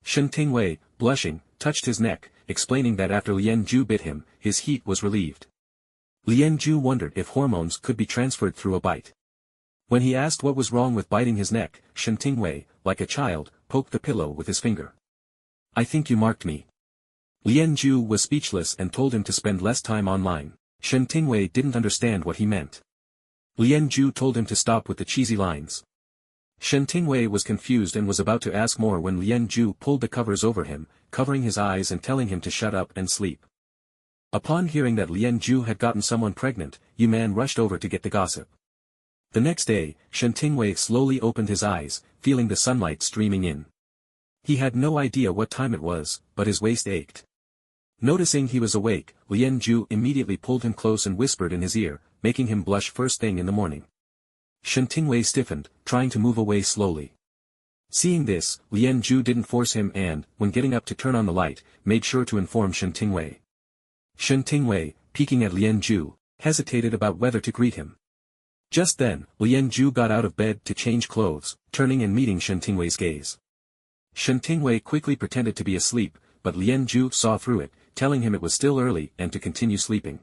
Shen Tingwei, blushing, touched his neck, explaining that after Lien Ju bit him, his heat was relieved. Lien Ju wondered if hormones could be transferred through a bite. When he asked what was wrong with biting his neck, Shen Tingwei, like a child, poked the pillow with his finger. I think you marked me. Lianju was speechless and told him to spend less time online. Shen Tingwei didn't understand what he meant. Lianju told him to stop with the cheesy lines. Shen Tingwei was confused and was about to ask more when Lianju pulled the covers over him, covering his eyes and telling him to shut up and sleep. Upon hearing that Lianju had gotten someone pregnant, Yu Man rushed over to get the gossip. The next day, Shen Tingwei slowly opened his eyes, feeling the sunlight streaming in. He had no idea what time it was, but his waist ached. Noticing he was awake, Lianju immediately pulled him close and whispered in his ear, making him blush first thing in the morning. Shen Tingwei stiffened, trying to move away slowly. Seeing this, Lianju didn't force him and, when getting up to turn on the light, made sure to inform Shen Tingwei. Shen Tingwei, peeking at Lianju, hesitated about whether to greet him. Just then, Lianju got out of bed to change clothes, turning and meeting Shen Tingwei's gaze. Shen Tingwei quickly pretended to be asleep, but Lianju saw through it, telling him it was still early and to continue sleeping.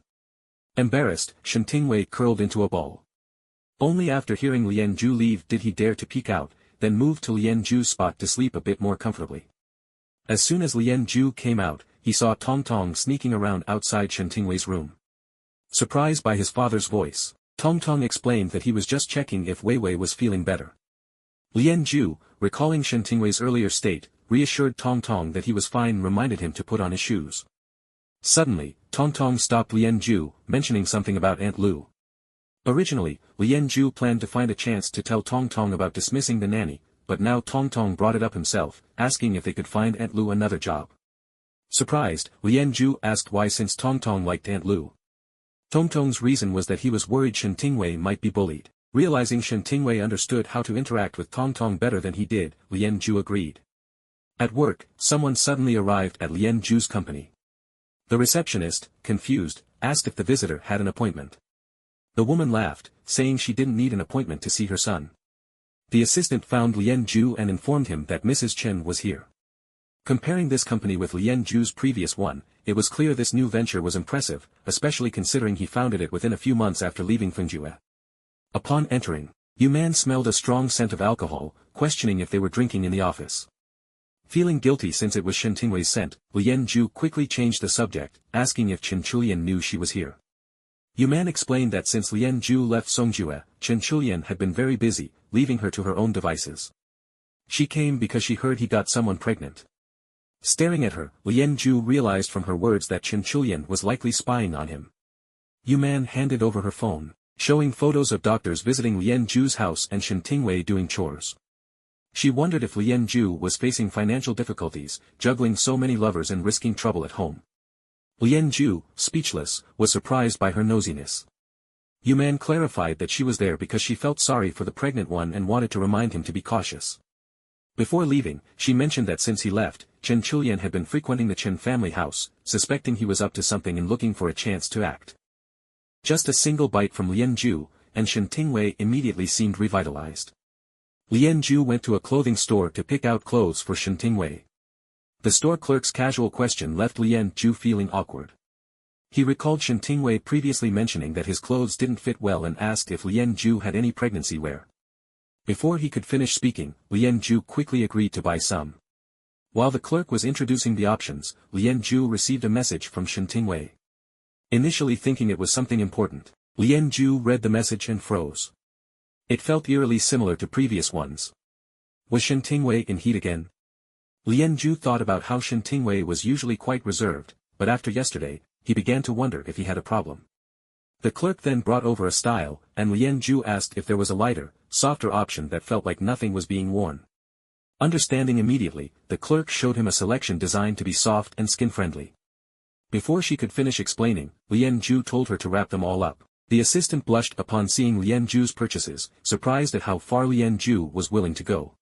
Embarrassed, Shen Tingwei curled into a ball. Only after hearing Lianju leave did he dare to peek out, then moved to Lianju's spot to sleep a bit more comfortably. As soon as Lianju came out, he saw Tong Tong sneaking around outside Shen Tingwei's room. Surprised by his father's voice, Tong Tong explained that he was just checking if Wei Wei was feeling better. Lianju, recalling Shen Tingwei's earlier state, reassured Tong Tong that he was fine and reminded him to put on his shoes. Suddenly, Tong Tong stopped Lianju, mentioning something about Aunt Lu. Originally, Lianju planned to find a chance to tell Tong Tong about dismissing the nanny, but now Tong Tong brought it up himself, asking if they could find Aunt Lu another job. Surprised, Lianju asked why since Tong Tong liked Aunt Lu. Tong Tong's reason was that he was worried Shen Tingwei might be bullied. Realizing Shen Tingwei understood how to interact with Tong Tong better than he did, Lianju agreed. At work, someone suddenly arrived at Lianju's company. The receptionist, confused, asked if the visitor had an appointment. The woman laughed, saying she didn't need an appointment to see her son. The assistant found Lianju and informed him that Mrs. Chen was here. Comparing this company with Lianju's previous one, it was clear this new venture was impressive, especially considering he founded it within a few months after leaving Fengjue. Upon entering, Yu Man smelled a strong scent of alcohol, questioning if they were drinking in the office. Feeling guilty since it was Shen Tingwei's scent, Lianju quickly changed the subject, asking if Chen Chulian knew she was here. Yu Man explained that since Lianju left Songjue, Chen Chulian had been very busy, leaving her to her own devices. She came because she heard he got someone pregnant. Staring at her, Lianju realized from her words that Chen Chulian was likely spying on him. Yu Man handed over her phone, showing photos of doctors visiting Lianju's house and Shen Tingwei doing chores. She wondered if Lianju was facing financial difficulties, juggling so many lovers and risking trouble at home. Lianju, speechless, was surprised by her nosiness. Yu Man clarified that she was there because she felt sorry for the pregnant one and wanted to remind him to be cautious. Before leaving, she mentioned that since he left, Chen Chulian had been frequenting the Chen family house, suspecting he was up to something and looking for a chance to act. Just a single bite from Lianju, and Shen Tingwei immediately seemed revitalized. Lianju went to a clothing store to pick out clothes for Shen Tingwei. The store clerk's casual question left Lianju feeling awkward. He recalled Shen Tingwei previously mentioning that his clothes didn't fit well and asked if Lianju had any pregnancy wear. Before he could finish speaking, Lianju quickly agreed to buy some. While the clerk was introducing the options, Lianju received a message from Shen Tingwei. Initially thinking it was something important, Lianju read the message and froze. It felt eerily similar to previous ones. Was Shen Tingwei in heat again? Lianju thought about how Shen Tingwei was usually quite reserved, but after yesterday, he began to wonder if he had a problem. The clerk then brought over a style, and Lianju asked if there was a lighter, softer option that felt like nothing was being worn. Understanding immediately, the clerk showed him a selection designed to be soft and skin-friendly. Before she could finish explaining, Lianju told her to wrap them all up. The assistant blushed upon seeing Lianju's purchases, surprised at how far Lianju was willing to go.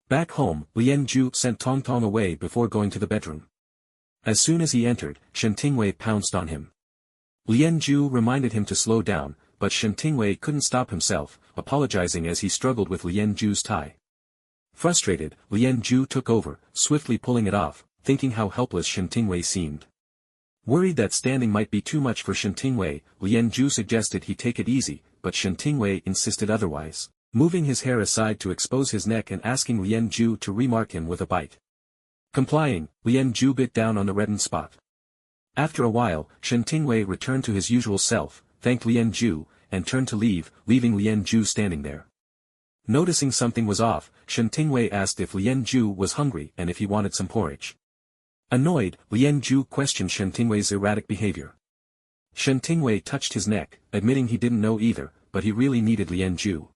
Back home, Lianju sent Tong Tong away before going to the bedroom. As soon as he entered, Shen Tingwei pounced on him. Lianju reminded him to slow down, but Shen Tingwei couldn't stop himself, apologizing as he struggled with Lianju's tie. Frustrated, Lianju took over, swiftly pulling it off, thinking how helpless Shen Tingwei seemed. Worried that standing might be too much for Shen Tingwei, Lianju suggested he take it easy, but Shen Tingwei insisted otherwise, moving his hair aside to expose his neck and asking Lianju to remark him with a bite. Complying, Lien Ju bit down on the reddened spot. After a while, Shen Tingwei returned to his usual self, thanked Lien Ju, and turned to leave, leaving Lien Ju standing there. Noticing something was off, Shen Tingwei asked if Lien Ju was hungry and if he wanted some porridge. Annoyed, Lien Ju questioned Shen Tingwei's erratic behavior. Shen Tingwei touched his neck, admitting he didn't know either, but he really needed Lien Ju.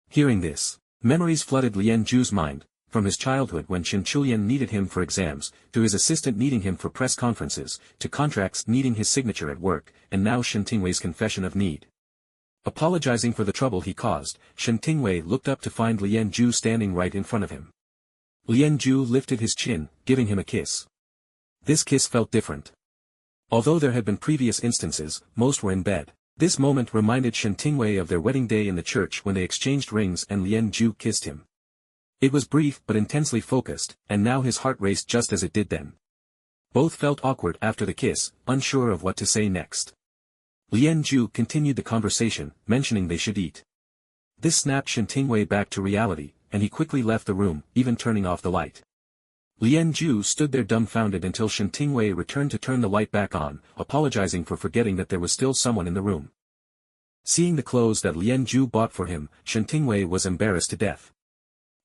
Hearing this, memories flooded Lien Ju's mind, from his childhood when Chen Chulian needed him for exams, to his assistant needing him for press conferences, to contracts needing his signature at work, and now Shen Tingwei's confession of need. Apologizing for the trouble he caused, Shen Tingwei looked up to find Lien Ju standing right in front of him. Lien Ju lifted his chin, giving him a kiss. This kiss felt different. Although there had been previous instances, most were in bed. This moment reminded Shen Tingwei of their wedding day in the church when they exchanged rings and Lien Ju kissed him. It was brief but intensely focused, and now his heart raced just as it did then. Both felt awkward after the kiss, unsure of what to say next. Lien Ju continued the conversation, mentioning they should eat. This snapped Shen Tingwei back to reality, and he quickly left the room, even turning off the light. Lien Ju stood there dumbfounded until Shen Tingwei returned to turn the light back on, apologizing for forgetting that there was still someone in the room. Seeing the clothes that Lien Ju bought for him, Shen Tingwei was embarrassed to death.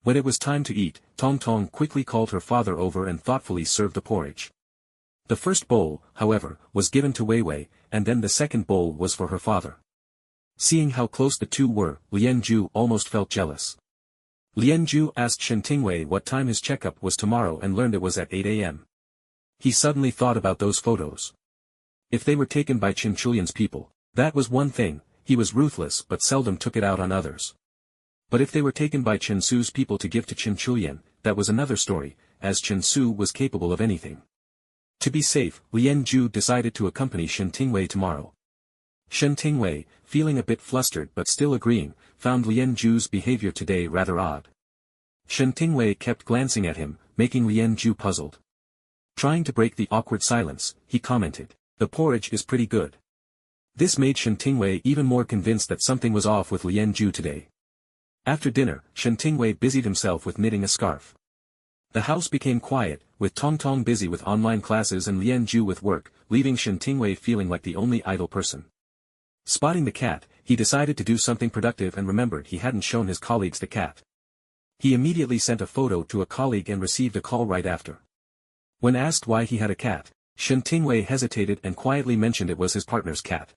When it was time to eat, Tong Tong quickly called her father over and thoughtfully served the porridge. The first bowl, however, was given to Wei Wei, and then the second bowl was for her father. Seeing how close the two were, Lien Ju almost felt jealous. Lien Ju asked Shen Tingwei what time his checkup was tomorrow and learned it was at 8 a.m. He suddenly thought about those photos. If they were taken by Chen Chulian's people, that was one thing, he was ruthless but seldom took it out on others. But if they were taken by Chen Su's people to give to Chen Chulian, that was another story, as Chen Su was capable of anything. To be safe, Lien Ju decided to accompany Shen Tingwei tomorrow. Shen Tingwei, feeling a bit flustered but still agreeing, found Lien Ju's behavior today rather odd. Shen Tingwei kept glancing at him, making Lien Ju puzzled. Trying to break the awkward silence, he commented, "The porridge is pretty good." This made Shen Tingwei even more convinced that something was off with Lien Ju today. After dinner, Shen Tingwei busied himself with knitting a scarf. The house became quiet, with Tong Tong busy with online classes and Lien Ju with work, leaving Shen Tingwei feeling like the only idle person. Spotting the cat, he decided to do something productive and remembered he hadn't shown his colleagues the cat. He immediately sent a photo to a colleague and received a call right after. When asked why he had a cat, Shen Tingwei hesitated and quietly mentioned it was his partner's cat.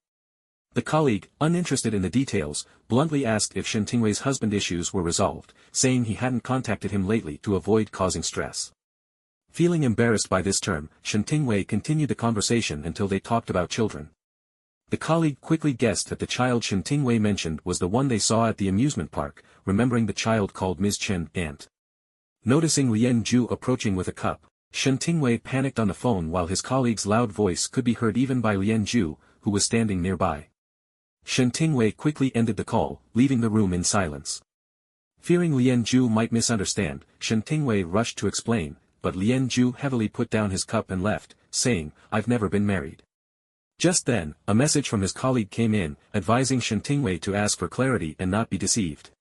The colleague, uninterested in the details, bluntly asked if Shen Tingwei's husband issues were resolved, saying he hadn't contacted him lately to avoid causing stress. Feeling embarrassed by this term, Shen Tingwei continued the conversation until they talked about children. The colleague quickly guessed that the child Shen Tingwei mentioned was the one they saw at the amusement park, remembering the child called Ms. Chen, aunt. Noticing Lien Ju approaching with a cup, Shen Tingwei panicked on the phone while his colleague's loud voice could be heard even by Lien Ju, who was standing nearby. Shen Tingwei quickly ended the call, leaving the room in silence. Fearing Lien Ju might misunderstand, Shen Tingwei rushed to explain, but Lien Ju heavily put down his cup and left, saying, "I've never been married." Just then, a message from his colleague came in, advising Shen Tingwei to ask for clarity and not be deceived.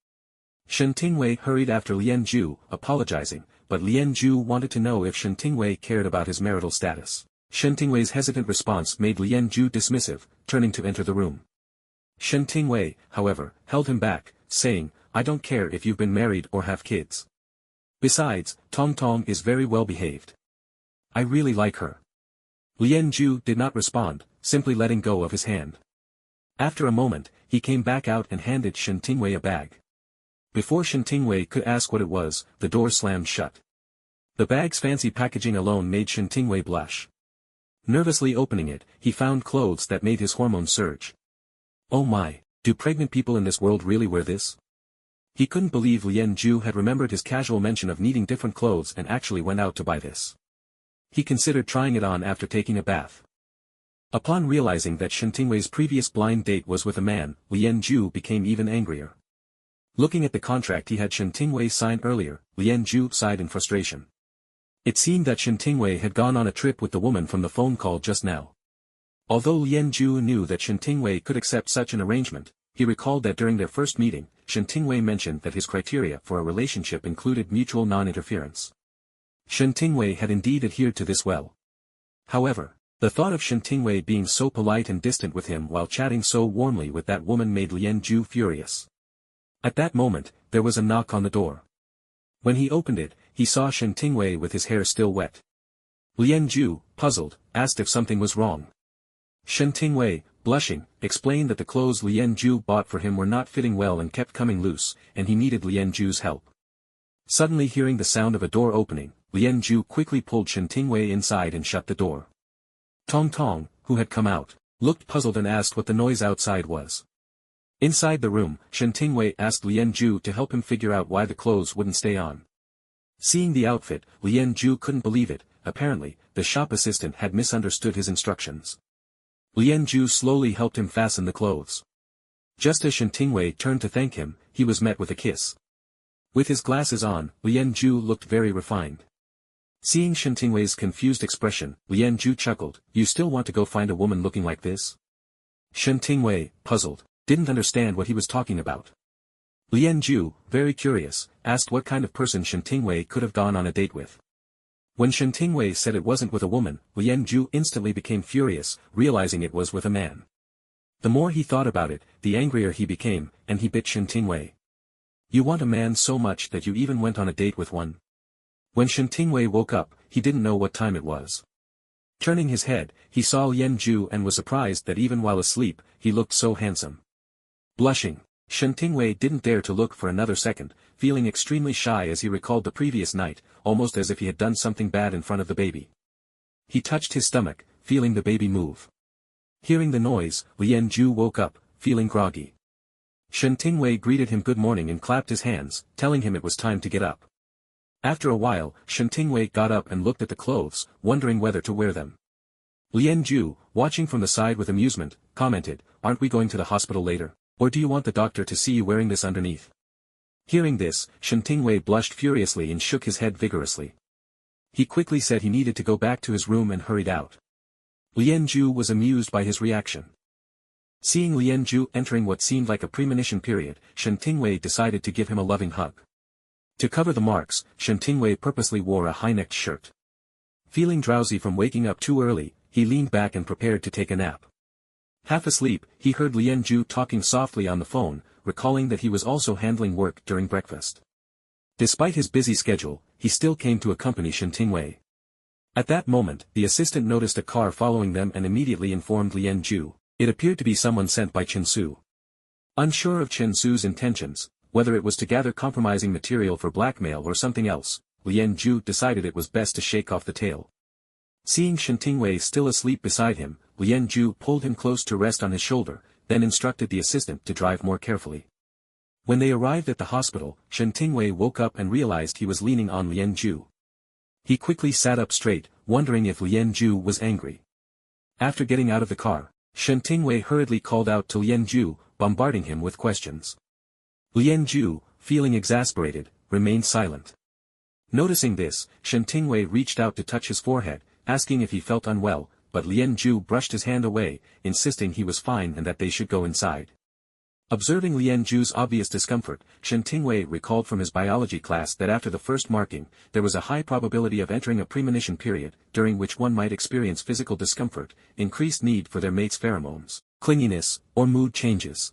Shen Tingwei hurried after Lien Ju, apologizing, but Lien Ju wanted to know if Shen Tingwei cared about his marital status. Shen Tingwei's hesitant response made Lien Ju dismissive, turning to enter the room. Shen Tingwei, however, held him back, saying, "I don't care if you've been married or have kids. Besides, Tong Tong is very well behaved. I really like her." Lien Ju did not respond, simply letting go of his hand. After a moment, he came back out and handed Shen Tingwei a bag. Before Shen Tingwei could ask what it was, the door slammed shut. The bag's fancy packaging alone made Shen Tingwei blush. Nervously opening it, he found clothes that made his hormones surge. Oh my, do pregnant people in this world really wear this? He couldn't believe Lien Ju had remembered his casual mention of needing different clothes and actually went out to buy this. He considered trying it on after taking a bath. Upon realizing that Shen Tingwei's previous blind date was with a man, Lien Ju became even angrier. Looking at the contract he had Shen Tingwei sign earlier, Lien Ju sighed in frustration. It seemed that Shen Tingwei had gone on a trip with the woman from the phone call just now. Although Lien Ju knew that Shen Tingwei could accept such an arrangement, he recalled that during their first meeting, Shen Tingwei mentioned that his criteria for a relationship included mutual non-interference. Shen Tingwei had indeed adhered to this well. However, the thought of Shen Tingwei being so polite and distant with him while chatting so warmly with that woman made Lien Ju furious. At that moment, there was a knock on the door. When he opened it, he saw Shen Tingwei with his hair still wet. Lien Ju, puzzled, asked if something was wrong. Shen Tingwei, blushing, explained that the clothes Lien Ju bought for him were not fitting well and kept coming loose, and he needed Lien Ju's help. Suddenly hearing the sound of a door opening, Lien Ju quickly pulled Shen Tingwei inside and shut the door. Tong Tong, who had come out, looked puzzled and asked what the noise outside was. Inside the room, Shen Tingwei asked Lien Ju to help him figure out why the clothes wouldn't stay on. Seeing the outfit, Lien Ju couldn't believe it. Apparently, the shop assistant had misunderstood his instructions. Lien Ju slowly helped him fasten the clothes. Just as Shen Tingwei turned to thank him, he was met with a kiss. With his glasses on, Lien Ju looked very refined. Seeing Shen Tingwei's confused expression, Lien Ju chuckled, "You still want to go find a woman looking like this?" Shen Tingwei, puzzled, didn't understand what he was talking about. Lien Ju, very curious, asked what kind of person Shen Tingwei could have gone on a date with. When Shen Tingwei said it wasn't with a woman, Lien Ju instantly became furious, realizing it was with a man. The more he thought about it, the angrier he became, and he bit Shen Tingwei. "You want a man so much that you even went on a date with one?" When Shen Tingwei woke up, he didn't know what time it was. Turning his head, he saw Lien Ju and was surprised that even while asleep, he looked so handsome. Blushing, Shen Tingwei didn't dare to look for another second, feeling extremely shy as he recalled the previous night, almost as if he had done something bad in front of the baby. He touched his stomach, feeling the baby move. Hearing the noise, Lien Ju woke up, feeling groggy. Shen Tingwei greeted him good morning and clapped his hands, telling him it was time to get up. After a while, Shen Tingwei got up and looked at the clothes, wondering whether to wear them. Lien Ju, watching from the side with amusement, commented, "Aren't we going to the hospital later? Or do you want the doctor to see you wearing this underneath?" Hearing this, Shen Tingwei blushed furiously and shook his head vigorously. He quickly said he needed to go back to his room and hurried out. Lien Ju was amused by his reaction. Seeing Lien Ju entering what seemed like a premonition period, Shen Tingwei decided to give him a loving hug. To cover the marks, Shen Tingwei purposely wore a high-necked shirt. Feeling drowsy from waking up too early, he leaned back and prepared to take a nap. Half asleep, he heard Lien Ju talking softly on the phone, recalling that he was also handling work during breakfast. Despite his busy schedule, he still came to accompany Shen Tingwei. At that moment, the assistant noticed a car following them and immediately informed Lien Ju. It appeared to be someone sent by Chen Su. Unsure of Chen Su's intentions, whether it was to gather compromising material for blackmail or something else, Lien Ju decided it was best to shake off the tail. Seeing Shen Tingwei still asleep beside him, Lien Ju pulled him close to rest on his shoulder, then instructed the assistant to drive more carefully. When they arrived at the hospital, Shen Tingwei woke up and realized he was leaning on Lien Ju. He quickly sat up straight, wondering if Lien Ju was angry. After getting out of the car, Shen Tingwei hurriedly called out to Lien Ju, bombarding him with questions. Lien Ju, feeling exasperated, remained silent. Noticing this, Shen Tingwei reached out to touch his forehead, asking if he felt unwell, but Lien Ju brushed his hand away, insisting he was fine and that they should go inside. Observing Lien Ju's obvious discomfort, Shen Tingwei recalled from his biology class that after the first marking, there was a high probability of entering a premonition period, during which one might experience physical discomfort, increased need for their mate's pheromones, clinginess, or mood changes.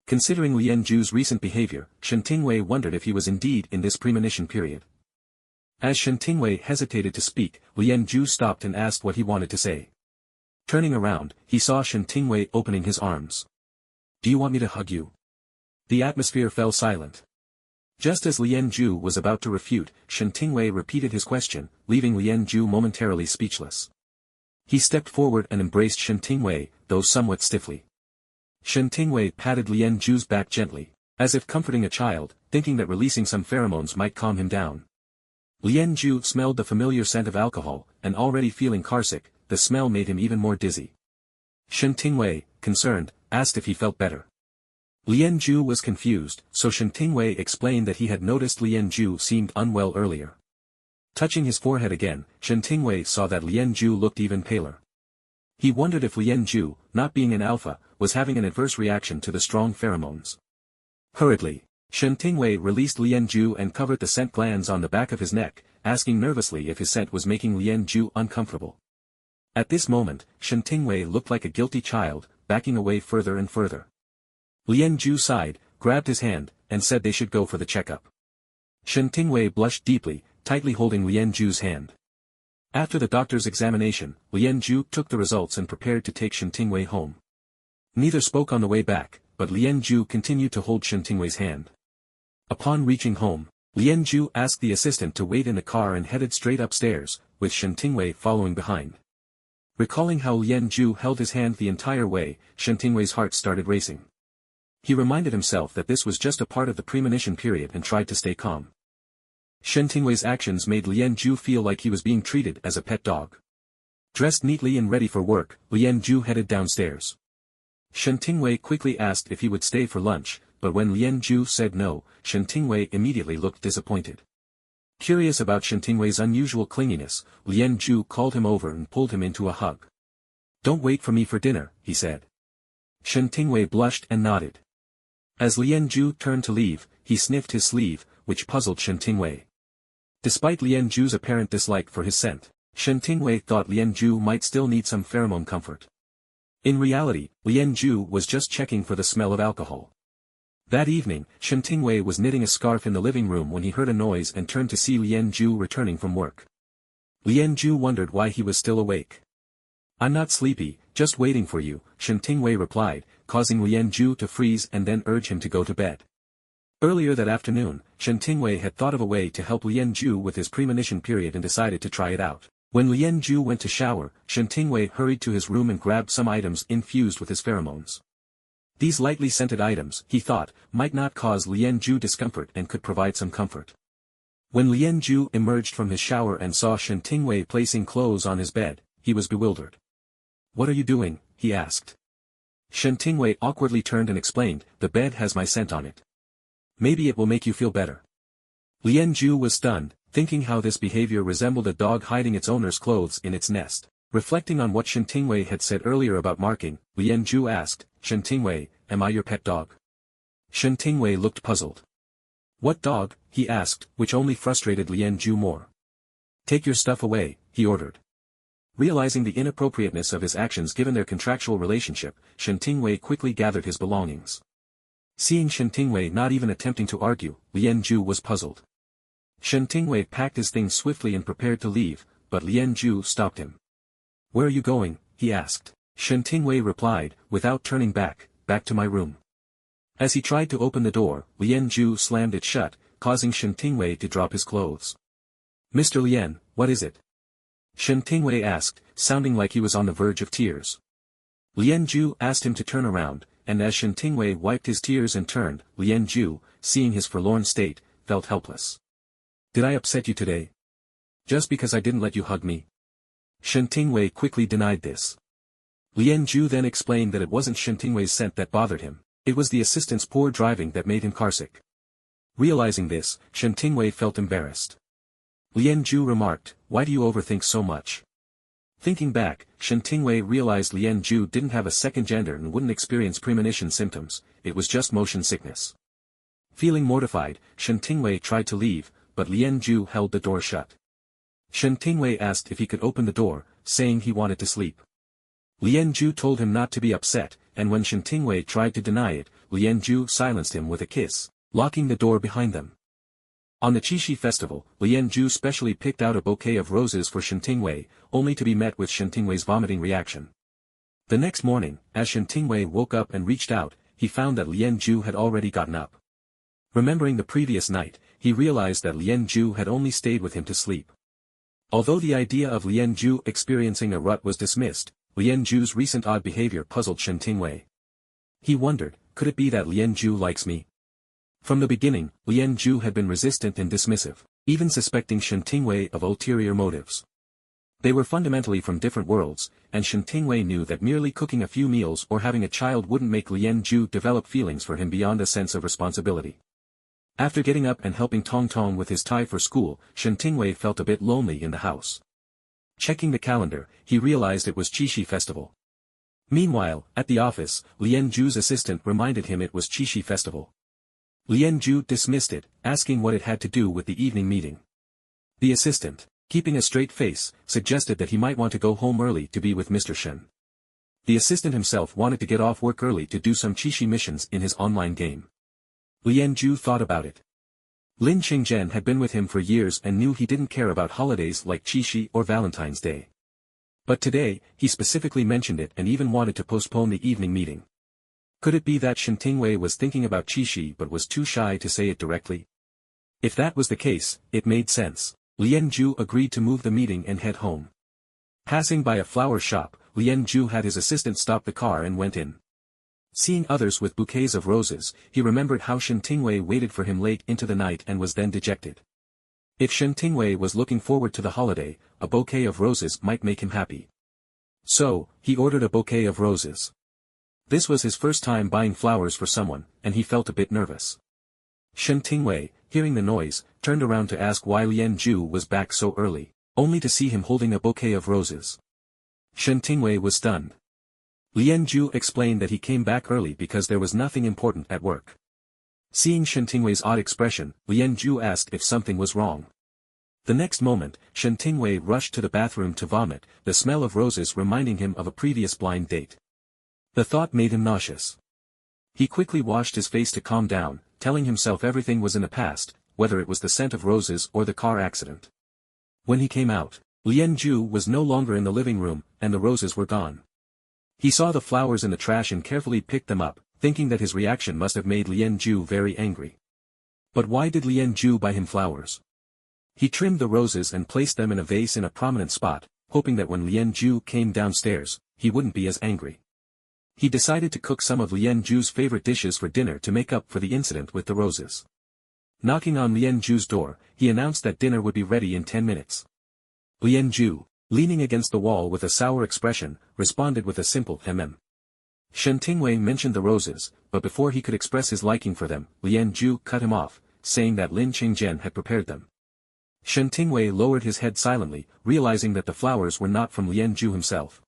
Considering Lien Ju's recent behavior, Shen Tingwei wondered if he was indeed in this premonition period. As Shen Tingwei hesitated to speak, Lien Ju stopped and asked what he wanted to say. Turning around, he saw Shen Tingwei opening his arms. "Do you want me to hug you?" The atmosphere fell silent. Just as Lien Ju was about to refute, Shen Tingwei repeated his question, leaving Lien Ju momentarily speechless. He stepped forward and embraced Shen Tingwei, though somewhat stiffly. Shen Tingwei patted Lien Ju's back gently, as if comforting a child, thinking that releasing some pheromones might calm him down. Lien Ju smelled the familiar scent of alcohol, and already feeling carsick, the smell made him even more dizzy. Shen Tingwei, concerned, asked if he felt better. Lien Ju was confused, so Shen Tingwei explained that he had noticed Lien Ju seemed unwell earlier. Touching his forehead again, Shen Tingwei saw that Lien Ju looked even paler. He wondered if Lien Ju, not being an alpha, was having an adverse reaction to the strong pheromones. Hurriedly, Shen Tingwei released Lian Ju and covered the scent glands on the back of his neck, asking nervously if his scent was making Lian Ju uncomfortable. At this moment, Shen Tingwei looked like a guilty child, backing away further and further. Lian Ju sighed, grabbed his hand, and said they should go for the checkup. Shen Tingwei blushed deeply, tightly holding Lian Ju's hand. After the doctor's examination, Lian Ju took the results and prepared to take Shen Tingwei home. Neither spoke on the way back, but Lian Ju continued to hold Shen Tingwei's hand. Upon reaching home, Lian Ju asked the assistant to wait in the car and headed straight upstairs, with Shen Tingwei following behind. Recalling how Lian Ju held his hand the entire way, Shen Tingwei's heart started racing. He reminded himself that this was just a part of the premonition period and tried to stay calm. Shen Tingwei's actions made Lian Ju feel like he was being treated as a pet dog. Dressed neatly and ready for work, Lian Ju headed downstairs. Shen Tingwei quickly asked if he would stay for lunch, but when Lian Ju said no, Shen Tingwei immediately looked disappointed. Curious about Shen Tingwei's unusual clinginess, Lian Ju called him over and pulled him into a hug. "Don't wait for me for dinner," he said. Shen Tingwei blushed and nodded. As Lian Ju turned to leave, he sniffed his sleeve, which puzzled Shen Tingwei. Despite Lian Ju's apparent dislike for his scent, Shen Tingwei thought Lian Ju might still need some pheromone comfort. In reality, Lian Ju was just checking for the smell of alcohol. That evening, Shen Tingwei was knitting a scarf in the living room when he heard a noise and turned to see Lian Ju returning from work. Lian Ju wondered why he was still awake. "I'm not sleepy, just waiting for you," Shen Tingwei replied, causing Lian Ju to freeze and then urge him to go to bed. Earlier that afternoon, Shen Tingwei had thought of a way to help Lian Ju with his premonition period and decided to try it out. When Lian Ju went to shower, Shen Tingwei hurried to his room and grabbed some items infused with his pheromones. These lightly scented items, he thought, might not cause Lian Ju discomfort and could provide some comfort. When Lian Ju emerged from his shower and saw Shen Tingwei placing clothes on his bed, he was bewildered. "What are you doing?" he asked. Shen Tingwei awkwardly turned and explained, "The bed has my scent on it. Maybe it will make you feel better." Lian Ju was stunned, thinking how this behavior resembled a dog hiding its owner's clothes in its nest. Reflecting on what Shen Tingwei had said earlier about marking, Lian Ju asked, "Shen Tingwei, am I your pet dog?" Shen Tingwei looked puzzled. "What dog?" he asked, which only frustrated Lian Ju more. "Take your stuff away," he ordered. Realizing the inappropriateness of his actions given their contractual relationship, Shen Tingwei quickly gathered his belongings. Seeing Shen Tingwei not even attempting to argue, Lian Ju was puzzled. Shen Tingwei packed his things swiftly and prepared to leave, but Lian Ju stopped him. "Where are you going?" he asked. Shen Tingwei replied, without turning back to my room. As he tried to open the door, Lian Ju slammed it shut, causing Shen Tingwei to drop his clothes. "Mr. Lian, what is it?" Shen Tingwei asked, sounding like he was on the verge of tears. Lian Ju asked him to turn around, and as Shen Tingwei wiped his tears and turned, Lian Ju, seeing his forlorn state, felt helpless. "Did I upset you today? Just because I didn't let you hug me?" Shen Tingwei quickly denied this. Lian Ju then explained that it wasn't Shen Tingwei's scent that bothered him, it was the assistant's poor driving that made him carsick. Realizing this, Shen Tingwei felt embarrassed. Lian Ju remarked, "Why do you overthink so much?" Thinking back, Shen Tingwei realized Lian Ju didn't have a second gender and wouldn't experience premonition symptoms, it was just motion sickness. Feeling mortified, Shen Tingwei tried to leave, but Lian Ju held the door shut. Shen Tingwei asked if he could open the door, saying he wanted to sleep. Lian Ju told him not to be upset, and when Shen Tingwei tried to deny it, Lian Ju silenced him with a kiss, locking the door behind them. On the Qixi festival, Lian Ju specially picked out a bouquet of roses for Shen Tingwei, only to be met with Shen Tingwei's vomiting reaction. The next morning, as Shen Tingwei woke up and reached out, he found that Lian Ju had already gotten up. Remembering the previous night, he realized that Lian Ju had only stayed with him to sleep. Although the idea of Lian Ju experiencing a rut was dismissed, Lian Ju's recent odd behavior puzzled Shen Tingwei. He wondered, could it be that Lian Ju likes me? From the beginning, Lian Ju had been resistant and dismissive, even suspecting Shen Tingwei of ulterior motives. They were fundamentally from different worlds, and Shen Tingwei knew that merely cooking a few meals or having a child wouldn't make Lian Ju develop feelings for him beyond a sense of responsibility. After getting up and helping Tong Tong with his tie for school, Shen Tingwei felt a bit lonely in the house. Checking the calendar, he realized it was Qixi festival. Meanwhile, at the office, Lian Ju's assistant reminded him it was Qixi festival. Lien Ju dismissed it, asking what it had to do with the evening meeting. The assistant, keeping a straight face, suggested that he might want to go home early to be with Mr. Shen. The assistant himself wanted to get off work early to do some Qixi missions in his online game. Lien Ju thought about it. Lin Qingzhen had been with him for years and knew he didn't care about holidays like Qixi or Valentine's Day. But today, he specifically mentioned it and even wanted to postpone the evening meeting. Could it be that Shen Tingwei was thinking about Qixi but was too shy to say it directly? If that was the case, it made sense. Lien Ju agreed to move the meeting and head home. Passing by a flower shop, Lien Ju had his assistant stop the car and went in. Seeing others with bouquets of roses, he remembered how Shen Tingwei waited for him late into the night and was then dejected. If Shen Tingwei was looking forward to the holiday, a bouquet of roses might make him happy. So, he ordered a bouquet of roses. This was his first time buying flowers for someone, and he felt a bit nervous. Shen Tingwei, hearing the noise, turned around to ask why Lien Ju was back so early, only to see him holding a bouquet of roses. Shen Tingwei was stunned. Lien Ju explained that he came back early because there was nothing important at work. Seeing Shen Tingwei's odd expression, Lien Ju asked if something was wrong. The next moment, Shen Tingwei rushed to the bathroom to vomit, the smell of roses reminding him of a previous blind date. The thought made him nauseous. He quickly washed his face to calm down, telling himself everything was in the past, whether it was the scent of roses or the car accident. When he came out, Lien Ju was no longer in the living room, and the roses were gone. He saw the flowers in the trash and carefully picked them up, thinking that his reaction must have made Lien Ju very angry. But why did Lien Ju buy him flowers? He trimmed the roses and placed them in a vase in a prominent spot, hoping that when Lien Ju came downstairs, he wouldn't be as angry. He decided to cook some of Lien Ju's favorite dishes for dinner to make up for the incident with the roses. Knocking on Lien Ju's door, he announced that dinner would be ready in 10 minutes. Lien Ju, leaning against the wall with a sour expression, responded with a simple Shen Tingwei mentioned the roses, but before he could express his liking for them, Lien Ju cut him off, saying that Lin Qingzhen had prepared them. Shen Tingwei lowered his head silently, realizing that the flowers were not from Lien Ju himself.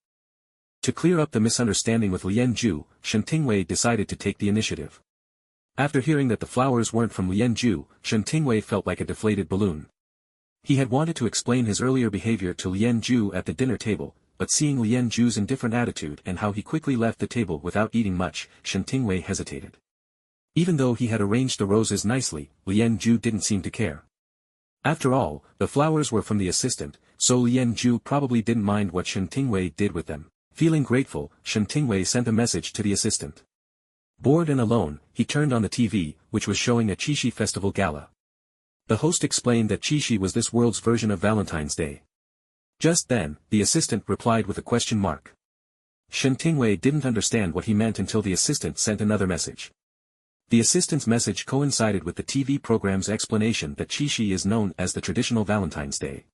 To clear up the misunderstanding with Lien Ju, Shen Tingwei decided to take the initiative. After hearing that the flowers weren't from Lien Ju, Shen Tingwei felt like a deflated balloon. He had wanted to explain his earlier behavior to Lien Ju at the dinner table, but seeing Lien Ju's indifferent attitude and how he quickly left the table without eating much, Shen Tingwei hesitated. Even though he had arranged the roses nicely, Lien Ju didn't seem to care. After all, the flowers were from the assistant, so Lien Ju probably didn't mind what Shen Tingwei did with them. Feeling grateful, Shen Tingwei sent a message to the assistant. Bored and alone, he turned on the TV, which was showing a Qixi festival gala. The host explained that Qixi was this world's version of Valentine's Day. Just then, the assistant replied with a question mark. Shen Tingwei didn't understand what he meant until the assistant sent another message. The assistant's message coincided with the TV program's explanation that Qixi is known as the traditional Valentine's Day.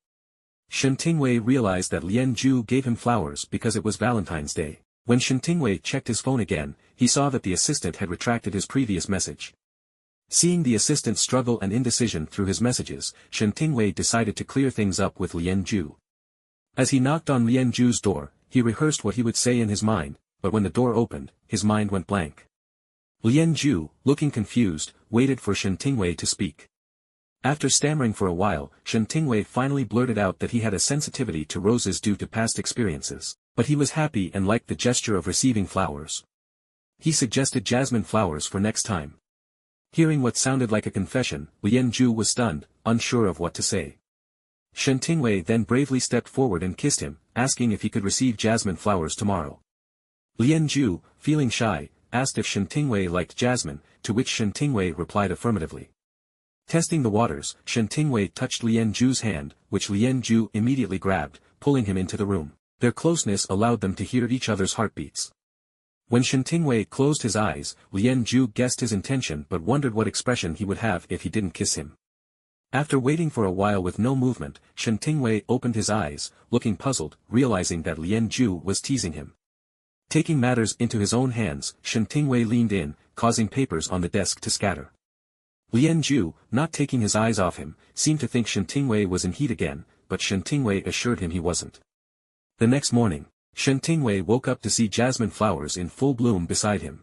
Shen Tingwei realized that Lien Ju gave him flowers because it was Valentine's Day. When Shen Tingwei checked his phone again, he saw that the assistant had retracted his previous message. Seeing the assistant's struggle and indecision through his messages, Shen Tingwei decided to clear things up with Lien Ju. As he knocked on Lien Ju's door, he rehearsed what he would say in his mind, but when the door opened, his mind went blank. Lien Ju, looking confused, waited for Shen Tingwei to speak. After stammering for a while, Shen Tingwei finally blurted out that he had a sensitivity to roses due to past experiences, but he was happy and liked the gesture of receiving flowers. He suggested jasmine flowers for next time. Hearing what sounded like a confession, Lien Ju was stunned, unsure of what to say. Shen Tingwei then bravely stepped forward and kissed him, asking if he could receive jasmine flowers tomorrow. Lien Ju, feeling shy, asked if Shen Tingwei liked jasmine, to which Shen Tingwei replied affirmatively. Testing the waters, Shen Tingwei touched Lien Ju's hand, which Lien Ju immediately grabbed, pulling him into the room. Their closeness allowed them to hear each other's heartbeats. When Shen Tingwei closed his eyes, Lien Ju guessed his intention but wondered what expression he would have if he didn't kiss him. After waiting for a while with no movement, Shen Tingwei opened his eyes, looking puzzled, realizing that Lien Ju was teasing him. Taking matters into his own hands, Shen Tingwei leaned in, causing papers on the desk to scatter. Lien Ju, not taking his eyes off him, seemed to think Shen Tingwei was in heat again, but Shen Tingwei assured him he wasn't. The next morning, Shen Tingwei woke up to see jasmine flowers in full bloom beside him.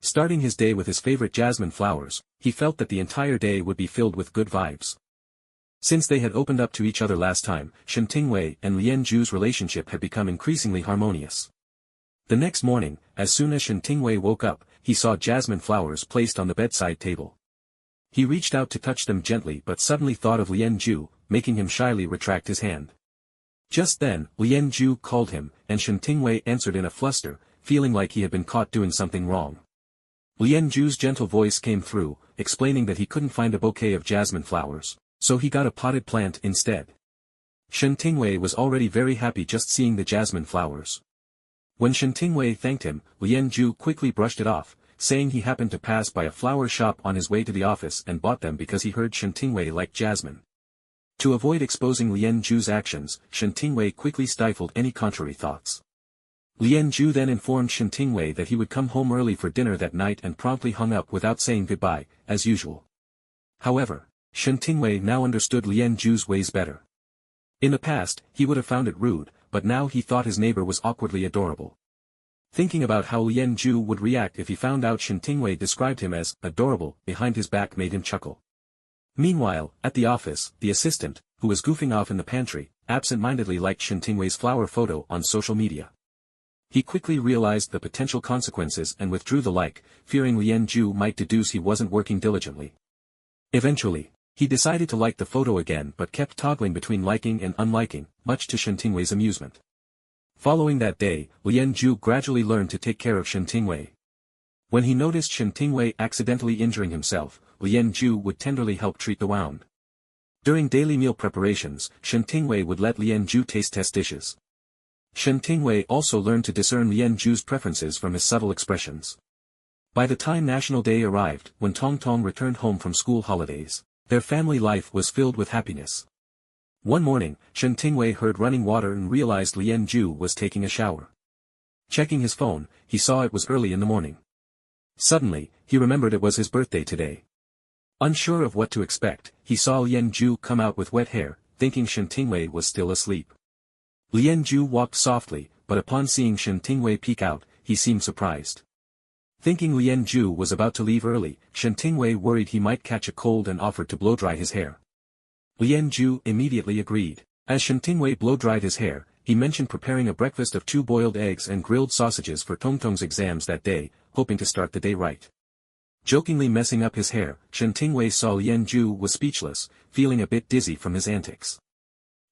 Starting his day with his favorite jasmine flowers, he felt that the entire day would be filled with good vibes. Since they had opened up to each other last time, Shen Tingwei and Lian Zhu's relationship had become increasingly harmonious. The next morning, as soon as Shen Tingwei woke up, he saw jasmine flowers placed on the bedside table. He reached out to touch them gently but suddenly thought of Lian Zhu, making him shyly retract his hand. Just then, Lian Zhu called him, and Shen Tingwei answered in a fluster, feeling like he had been caught doing something wrong. Lian Zhu's gentle voice came through, explaining that he couldn't find a bouquet of jasmine flowers, so he got a potted plant instead. Shen Tingwei was already very happy just seeing the jasmine flowers. When Shen Tingwei thanked him, Lian Zhu quickly brushed it off, saying he happened to pass by a flower shop on his way to the office and bought them because he heard Shen Tingwei liked jasmine. To avoid exposing Lian Zhu's actions, Shen Tingwei quickly stifled any contrary thoughts. Lian Zhu then informed Shen Tingwei that he would come home early for dinner that night and promptly hung up without saying goodbye, as usual. However, Shen Tingwei now understood Lian Zhu's ways better. In the past, he would have found it rude, but now he thought his neighbor was awkwardly adorable. Thinking about how Lian Zhu would react if he found out Shen Tingwei described him as adorable behind his back made him chuckle. Meanwhile, at the office, the assistant, who was goofing off in the pantry, absent-mindedly liked Shen Tingwei's flower photo on social media. He quickly realized the potential consequences and withdrew the like, fearing Lian Zhu might deduce he wasn't working diligently. Eventually, he decided to like the photo again but kept toggling between liking and unliking, much to Shen Tingwei's amusement. Following that day, Lian Zhu gradually learned to take care of Shen Tingwei. When he noticed Shen Tingwei accidentally injuring himself, Lian Zhu would tenderly help treat the wound. During daily meal preparations, Shen Tingwei would let Lian Zhu taste test dishes. Shen Tingwei also learned to discern Lian Zhu's preferences from his subtle expressions. By the time National Day arrived, when Tong Tong returned home from school holidays, their family life was filled with happiness. One morning, Shen Tingwei heard running water and realized Lian Zhu was taking a shower. Checking his phone, he saw it was early in the morning. Suddenly, he remembered it was his birthday today. Unsure of what to expect, he saw Lian Zhu come out with wet hair, thinking Shen Tingwei was still asleep. Lian Zhu walked softly, but upon seeing Shen Tingwei peek out, he seemed surprised. Thinking Lian Zhu was about to leave early, Shen Tingwei worried he might catch a cold and offered to blow-dry his hair. Lian Zhu immediately agreed. As Shen Tingwei blow-dried his hair, he mentioned preparing a breakfast of 2 boiled eggs and grilled sausages for Tong Tong's exams that day, hoping to start the day right. Jokingly messing up his hair, Shen Tingwei saw Lian Zhu was speechless, feeling a bit dizzy from his antics.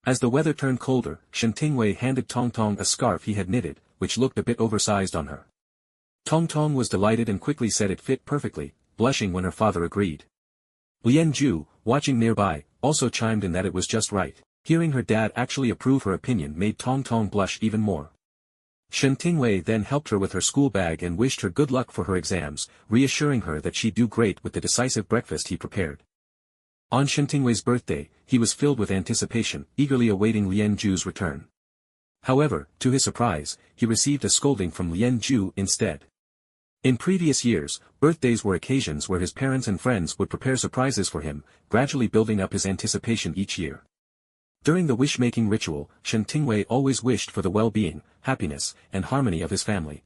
As the weather turned colder, Shen Tingwei handed Tong Tong a scarf he had knitted, which looked a bit oversized on her. Tong Tong was delighted and quickly said it fit perfectly, blushing when her father agreed. Lian Zhu, watching nearby, also chimed in that it was just right. Hearing her dad actually approve her opinion made Tong Tong blush even more. Shen Tingwei then helped her with her school bag and wished her good luck for her exams, reassuring her that she'd do great with the decisive breakfast he prepared. On Shen Tingwei's birthday, he was filled with anticipation, eagerly awaiting Lian Zhu's return. However, to his surprise, he received a scolding from Lian Zhu instead. In previous years, birthdays were occasions where his parents and friends would prepare surprises for him, gradually building up his anticipation each year. During the wish-making ritual, Shen Tingwei always wished for the well-being, happiness, and harmony of his family.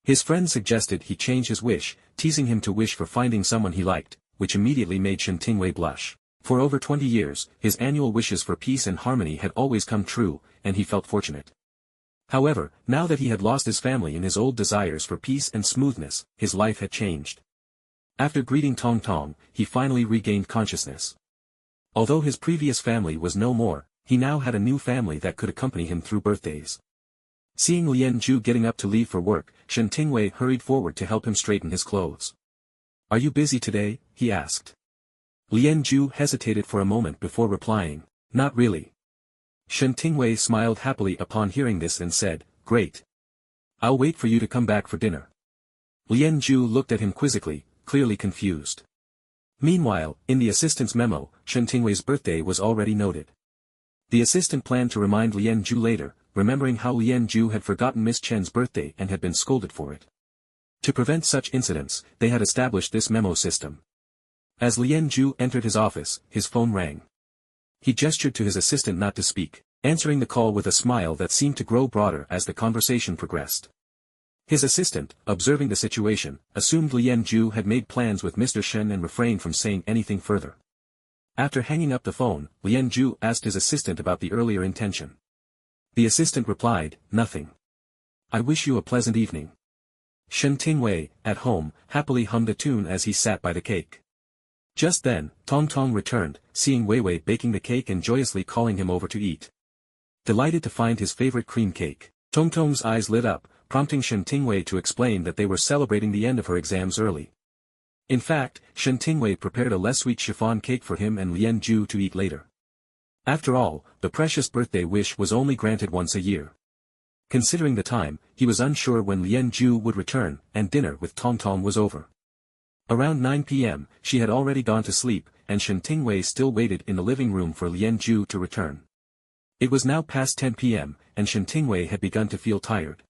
His friend suggested he change his wish, teasing him to wish for finding someone he liked, which immediately made Shen Tingwei blush. For over 20 years, his annual wishes for peace and harmony had always come true, and he felt fortunate. However, now that he had lost his family and his old desires for peace and smoothness, his life had changed. After greeting Tong Tong, he finally regained consciousness. Although his previous family was no more, he now had a new family that could accompany him through birthdays. Seeing Lian Zhu getting up to leave for work, Shen Tingwei hurried forward to help him straighten his clothes. "Are you busy today?" he asked. Lian Zhu hesitated for a moment before replying, "Not really." Shen Tingwei smiled happily upon hearing this and said, "Great. I'll wait for you to come back for dinner." Lian Zhu looked at him quizzically, clearly confused. Meanwhile, in the assistant's memo, Shen Tingwei's birthday was already noted. The assistant planned to remind Lian Zhu later, remembering how Lian Zhu had forgotten Miss Chen's birthday and had been scolded for it. To prevent such incidents, they had established this memo system. As Lian Zhu entered his office, his phone rang. He gestured to his assistant not to speak, answering the call with a smile that seemed to grow broader as the conversation progressed. His assistant, observing the situation, assumed Lien Ju had made plans with Mr. Shen and refrained from saying anything further. After hanging up the phone, Lien Ju asked his assistant about the earlier intention. The assistant replied, "Nothing. I wish you a pleasant evening." Shen Tingwei, at home, happily hummed a tune as he sat by the cake. Just then, Tong Tong returned, seeing Wei Wei baking the cake and joyously calling him over to eat. Delighted to find his favorite cream cake, Tong Tong's eyes lit up, prompting Shen Tingwei to explain that they were celebrating the end of her exams early. In fact, Shen Tingwei prepared a less sweet chiffon cake for him and Lien Ju to eat later. After all, the precious birthday wish was only granted once a year. Considering the time, he was unsure when Lien Ju would return, and dinner with Tong Tong was over. Around 9 p.m., she had already gone to sleep, and Shen Tingwei still waited in the living room for Lien Ju to return. It was now past 10 p.m., and Shen Tingwei had begun to feel tired.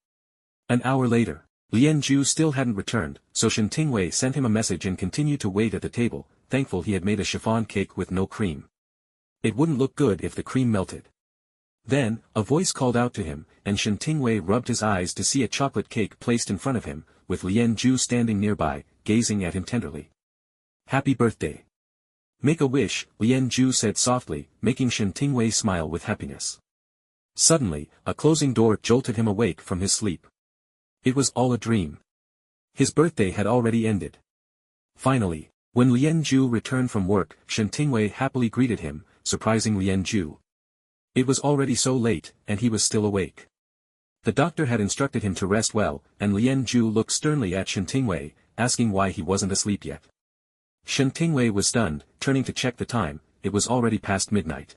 An hour later, Lien Ju still hadn't returned, so Shen Tingwei sent him a message and continued to wait at the table, thankful he had made a chiffon cake with no cream. It wouldn't look good if the cream melted. Then, a voice called out to him, and Shen Tingwei rubbed his eyes to see a chocolate cake placed in front of him, with Lien Ju standing nearby, gazing at him tenderly. "Happy birthday." "Make a wish," Lien Ju said softly, making Shen Tingwei smile with happiness. Suddenly, a closing door jolted him awake from his sleep. It was all a dream. His birthday had already ended. Finally, when Lien Ju returned from work, Shen Tingwei happily greeted him, surprising Lien Ju. It was already so late, and he was still awake. The doctor had instructed him to rest well, and Lien Ju looked sternly at Shen Tingwei, asking why he wasn't asleep yet. Shen Tingwei was stunned, turning to check the time. It was already past midnight.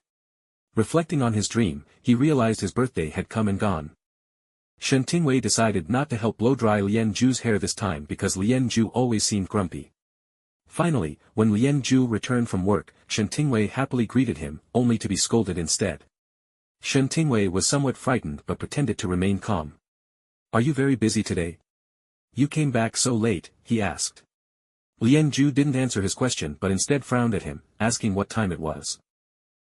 Reflecting on his dream, he realized his birthday had come and gone. Shen Tingwei decided not to help blow-dry Lien Ju's hair this time because Lien Ju always seemed grumpy. Finally, when Lien Ju returned from work, Shen Tingwei happily greeted him, only to be scolded instead. Shen Tingwei was somewhat frightened but pretended to remain calm. "Are you very busy today? You came back so late," he asked. Lien Ju didn't answer his question but instead frowned at him, asking what time it was.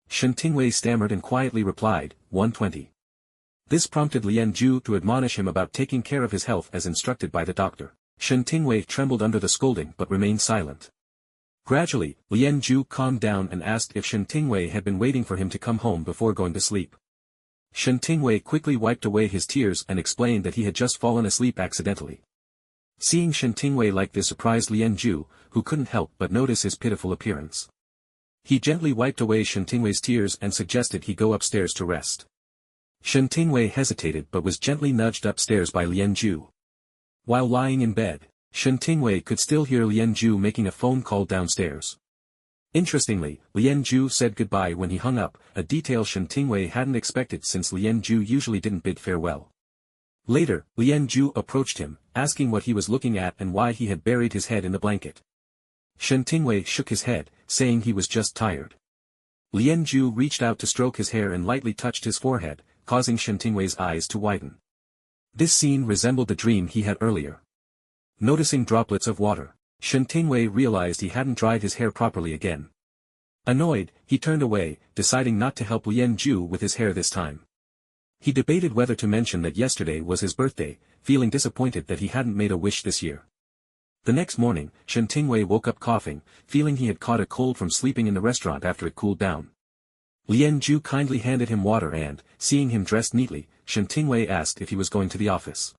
Shen Tingwei stammered and quietly replied, 1:20. This prompted Lien Ju to admonish him about taking care of his health as instructed by the doctor. Shen Tingwei trembled under the scolding but remained silent. Gradually, Lien Ju calmed down and asked if Shen Tingwei had been waiting for him to come home before going to sleep. Shen Tingwei quickly wiped away his tears and explained that he had just fallen asleep accidentally. Seeing Shen Tingwei like this surprised Lien Ju, who couldn't help but notice his pitiful appearance. He gently wiped away Shen Tingwei's tears and suggested he go upstairs to rest. Shen Tingwei hesitated but was gently nudged upstairs by Lien Ju. While lying in bed, Shen Tingwei could still hear Lien Ju making a phone call downstairs. Interestingly, Lien Ju said goodbye when he hung up, a detail Shen Tingwei hadn't expected since Lien Ju usually didn't bid farewell. Later, Lien Ju approached him, asking what he was looking at and why he had buried his head in the blanket. Shen Tingwei shook his head, saying he was just tired. Lien Ju reached out to stroke his hair and lightly touched his forehead, causing Shen Tingwei's eyes to widen. This scene resembled the dream he had earlier. Noticing droplets of water, Shen Tingwei realized he hadn't dried his hair properly again. Annoyed, he turned away, deciding not to help Lien Ju with his hair this time. He debated whether to mention that yesterday was his birthday, feeling disappointed that he hadn't made a wish this year. The next morning, Shen Tingwei woke up coughing, feeling he had caught a cold from sleeping in the restaurant after it cooled down. Lien Ju kindly handed him water and, seeing him dressed neatly, Shen Tingwei asked if he was going to the office.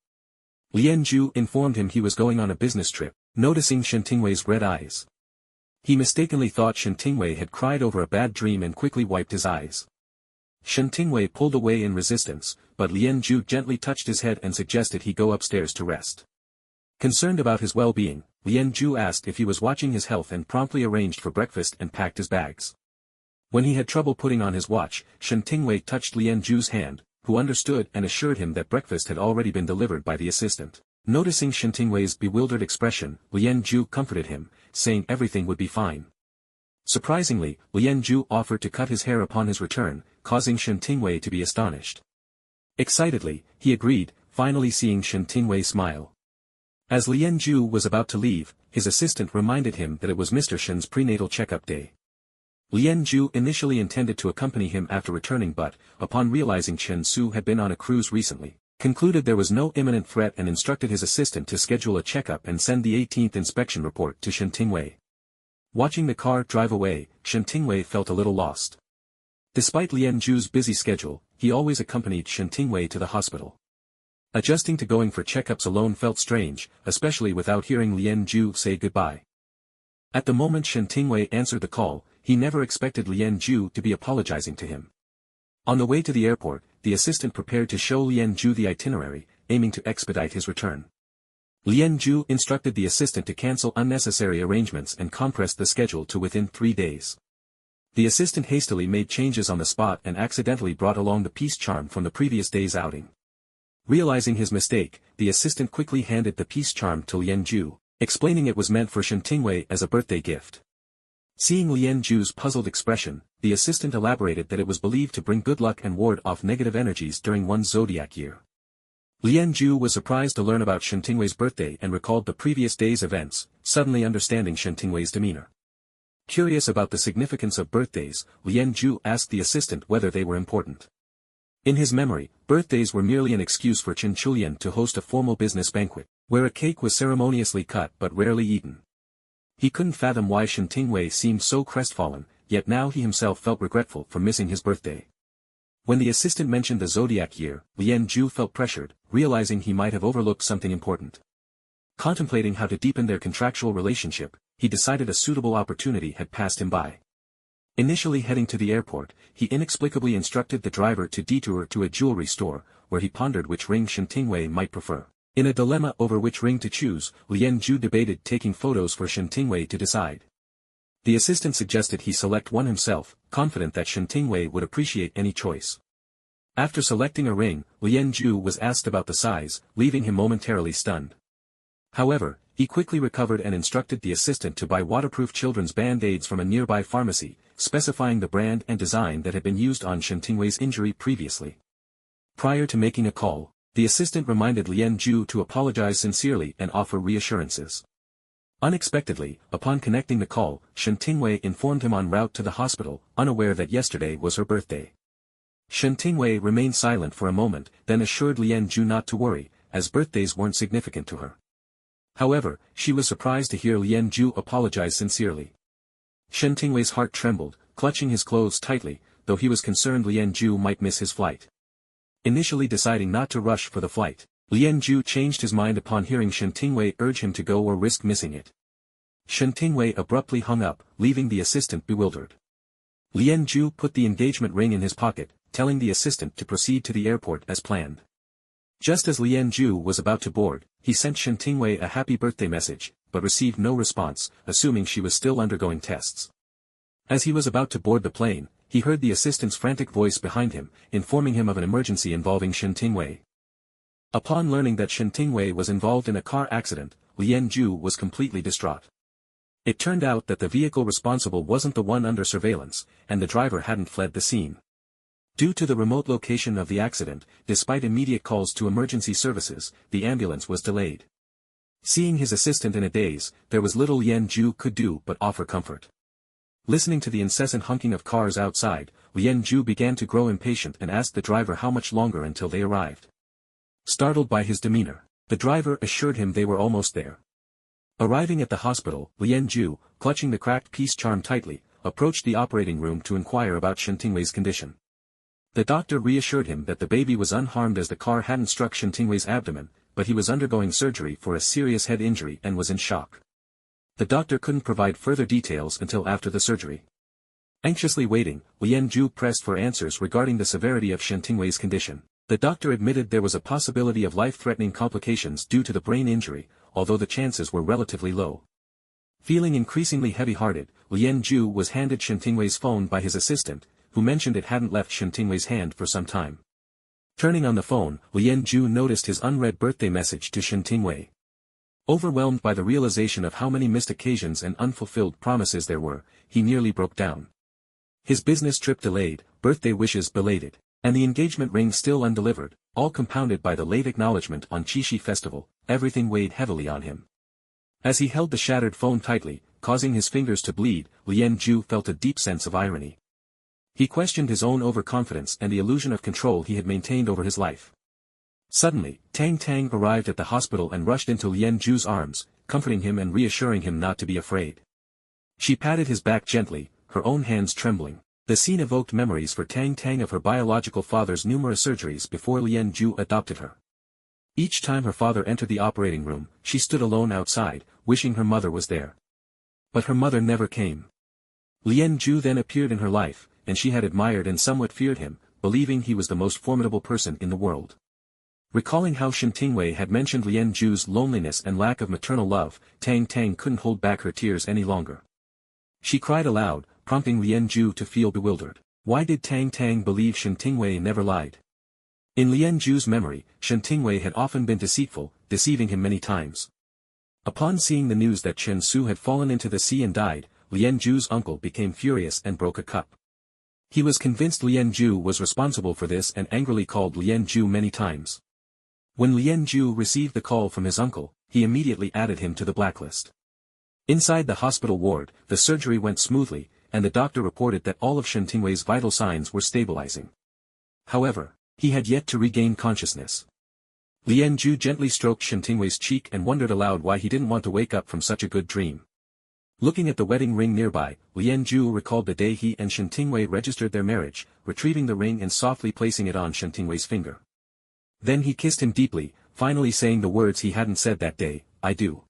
Lien Ju informed him he was going on a business trip, noticing Shen Tingwei's red eyes. He mistakenly thought Shen Tingwei had cried over a bad dream and quickly wiped his eyes. Shen Tingwei pulled away in resistance, but Lien Ju gently touched his head and suggested he go upstairs to rest. Concerned about his well-being, Lien Ju asked if he was watching his health and promptly arranged for breakfast and packed his bags. When he had trouble putting on his watch, Shen Tingwei touched Lien Ju's hand, who understood and assured him that breakfast had already been delivered by the assistant. Noticing Shen Tingwei's bewildered expression, Lien Ju comforted him, saying everything would be fine. Surprisingly, Lien Ju offered to cut his hair upon his return, causing Shen Tingwei to be astonished. Excitedly, he agreed, finally seeing Shen Tingwei smile. As Lien Ju was about to leave, his assistant reminded him that it was Mr. Shen's prenatal checkup day. Lien Ju initially intended to accompany him after returning but, upon realizing Chen Su had been on a cruise recently, concluded there was no imminent threat and instructed his assistant to schedule a checkup and send the 18th inspection report to Shen Tingwei. Watching the car drive away, Shen Tingwei felt a little lost. Despite Lien Zhu's busy schedule, he always accompanied Shen Tingwei to the hospital. Adjusting to going for checkups alone felt strange, especially without hearing Lien Zhu say goodbye. At the moment Shen Tingwei answered the call, he never expected Lien Zhu to be apologizing to him. On the way to the airport, the assistant prepared to show Lien Zhu the itinerary, aiming to expedite his return. Lien Zhu instructed the assistant to cancel unnecessary arrangements and compress the schedule to within 3 days. The assistant hastily made changes on the spot and accidentally brought along the peace charm from the previous day's outing. Realizing his mistake, the assistant quickly handed the peace charm to Lien Zhu, explaining it was meant for Shen Tingwei as a birthday gift. Seeing Lien Zhu's puzzled expression, the assistant elaborated that it was believed to bring good luck and ward off negative energies during one's zodiac year. Lien Zhu was surprised to learn about Shen Tingwei's birthday and recalled the previous day's events, suddenly understanding Shen Tingwei's demeanor. Curious about the significance of birthdays, Lien Zhu asked the assistant whether they were important. In his memory, birthdays were merely an excuse for Chen Chulian to host a formal business banquet, where a cake was ceremoniously cut but rarely eaten. He couldn't fathom why Shen Tingwei seemed so crestfallen, yet now he himself felt regretful for missing his birthday. When the assistant mentioned the zodiac year, Lien Zhu felt pressured, realizing he might have overlooked something important. Contemplating how to deepen their contractual relationship, he decided a suitable opportunity had passed him by. Initially heading to the airport, he inexplicably instructed the driver to detour to a jewelry store, where he pondered which ring Shen Tingwei might prefer. In a dilemma over which ring to choose, Lien Zhu debated taking photos for Shen Tingwei to decide. The assistant suggested he select one himself, confident that Shen Tingwei would appreciate any choice. After selecting a ring, Lien Zhu was asked about the size, leaving him momentarily stunned. However, he quickly recovered and instructed the assistant to buy waterproof children's band-aids from a nearby pharmacy, specifying the brand and design that had been used on Shen Tingwei's injury previously. Prior to making a call, the assistant reminded Lien Zhu to apologize sincerely and offer reassurances. Unexpectedly, upon connecting the call, Shen Tingwei informed him en route to the hospital, unaware that yesterday was her birthday. Shen Tingwei remained silent for a moment, then assured Lien Zhu not to worry, as birthdays weren't significant to her. However, she was surprised to hear Lien Zhu apologize sincerely. Shen Tingwei's heart trembled, clutching his clothes tightly, though he was concerned Lien Zhu might miss his flight. Initially deciding not to rush for the flight, Lien Zhu changed his mind upon hearing Shen Tingwei urge him to go or risk missing it. Shen Tingwei abruptly hung up, leaving the assistant bewildered. Lien Zhu put the engagement ring in his pocket, telling the assistant to proceed to the airport as planned. Just as Lien Zhu was about to board, he sent Shen Tingwei a happy birthday message, but received no response, assuming she was still undergoing tests. As he was about to board the plane, he heard the assistant's frantic voice behind him, informing him of an emergency involving Shen Tingwei. Upon learning that Shen Tingwei was involved in a car accident, Lien Zhu was completely distraught. It turned out that the vehicle responsible wasn't the one under surveillance, and the driver hadn't fled the scene. Due to the remote location of the accident, despite immediate calls to emergency services, the ambulance was delayed. Seeing his assistant in a daze, there was little Lien Zhu could do but offer comfort. Listening to the incessant honking of cars outside, Lien Zhu began to grow impatient and asked the driver how much longer until they arrived. Startled by his demeanor, the driver assured him they were almost there. Arriving at the hospital, Lien Zhu, clutching the cracked peace charm tightly, approached the operating room to inquire about Shen Tingwei's condition. The doctor reassured him that the baby was unharmed as the car hadn't struck Shen Tingwei's abdomen, but he was undergoing surgery for a serious head injury and was in shock. The doctor couldn't provide further details until after the surgery. Anxiously waiting, Lien Zhu pressed for answers regarding the severity of Shen Tingwei's condition. The doctor admitted there was a possibility of life-threatening complications due to the brain injury, although the chances were relatively low. Feeling increasingly heavy-hearted, Lien Zhu was handed Shen Tingwei's phone by his assistant, who mentioned it hadn't left Shen Tingwei's hand for some time. Turning on the phone, Lien Zhu noticed his unread birthday message to Shen Tingwei. Overwhelmed by the realization of how many missed occasions and unfulfilled promises there were, he nearly broke down. His business trip delayed, birthday wishes belated, and the engagement ring still undelivered, all compounded by the late acknowledgement on Qixi Festival, everything weighed heavily on him. As he held the shattered phone tightly, causing his fingers to bleed, Lien Zhu felt a deep sense of irony. He questioned his own overconfidence and the illusion of control he had maintained over his life. Suddenly, Tang Tang arrived at the hospital and rushed into Lien Zhu's arms, comforting him and reassuring him not to be afraid. She patted his back gently, her own hands trembling. The scene evoked memories for Tang Tang of her biological father's numerous surgeries before Lien Zhu adopted her. Each time her father entered the operating room, she stood alone outside, wishing her mother was there. But her mother never came. Lien Zhu then appeared in her life, and she had admired and somewhat feared him, believing he was the most formidable person in the world. Recalling how Shen Tingwei had mentioned Lien Zhu's loneliness and lack of maternal love, Tang Tang couldn't hold back her tears any longer. She cried aloud, prompting Lien Zhu to feel bewildered. Why did Tang Tang believe Shen Tingwei never lied? In Lien Zhu's memory, Shen Tingwei had often been deceitful, deceiving him many times. Upon seeing the news that Chen Su had fallen into the sea and died, Lien Zhu's uncle became furious and broke a cup. He was convinced Lien Zhu was responsible for this and angrily called Lien Zhu many times. When Lien Zhu received the call from his uncle, he immediately added him to the blacklist. Inside the hospital ward, the surgery went smoothly, and the doctor reported that all of Shen Tingwei's vital signs were stabilizing. However, he had yet to regain consciousness. Lien Zhu gently stroked Shen Tingwei's cheek and wondered aloud why he didn't want to wake up from such a good dream. Looking at the wedding ring nearby, Lien Zhu recalled the day he and Shen Tingwei registered their marriage, retrieving the ring and softly placing it on Shen Tingwei's finger. Then he kissed him deeply, finally saying the words he hadn't said that day, "I do."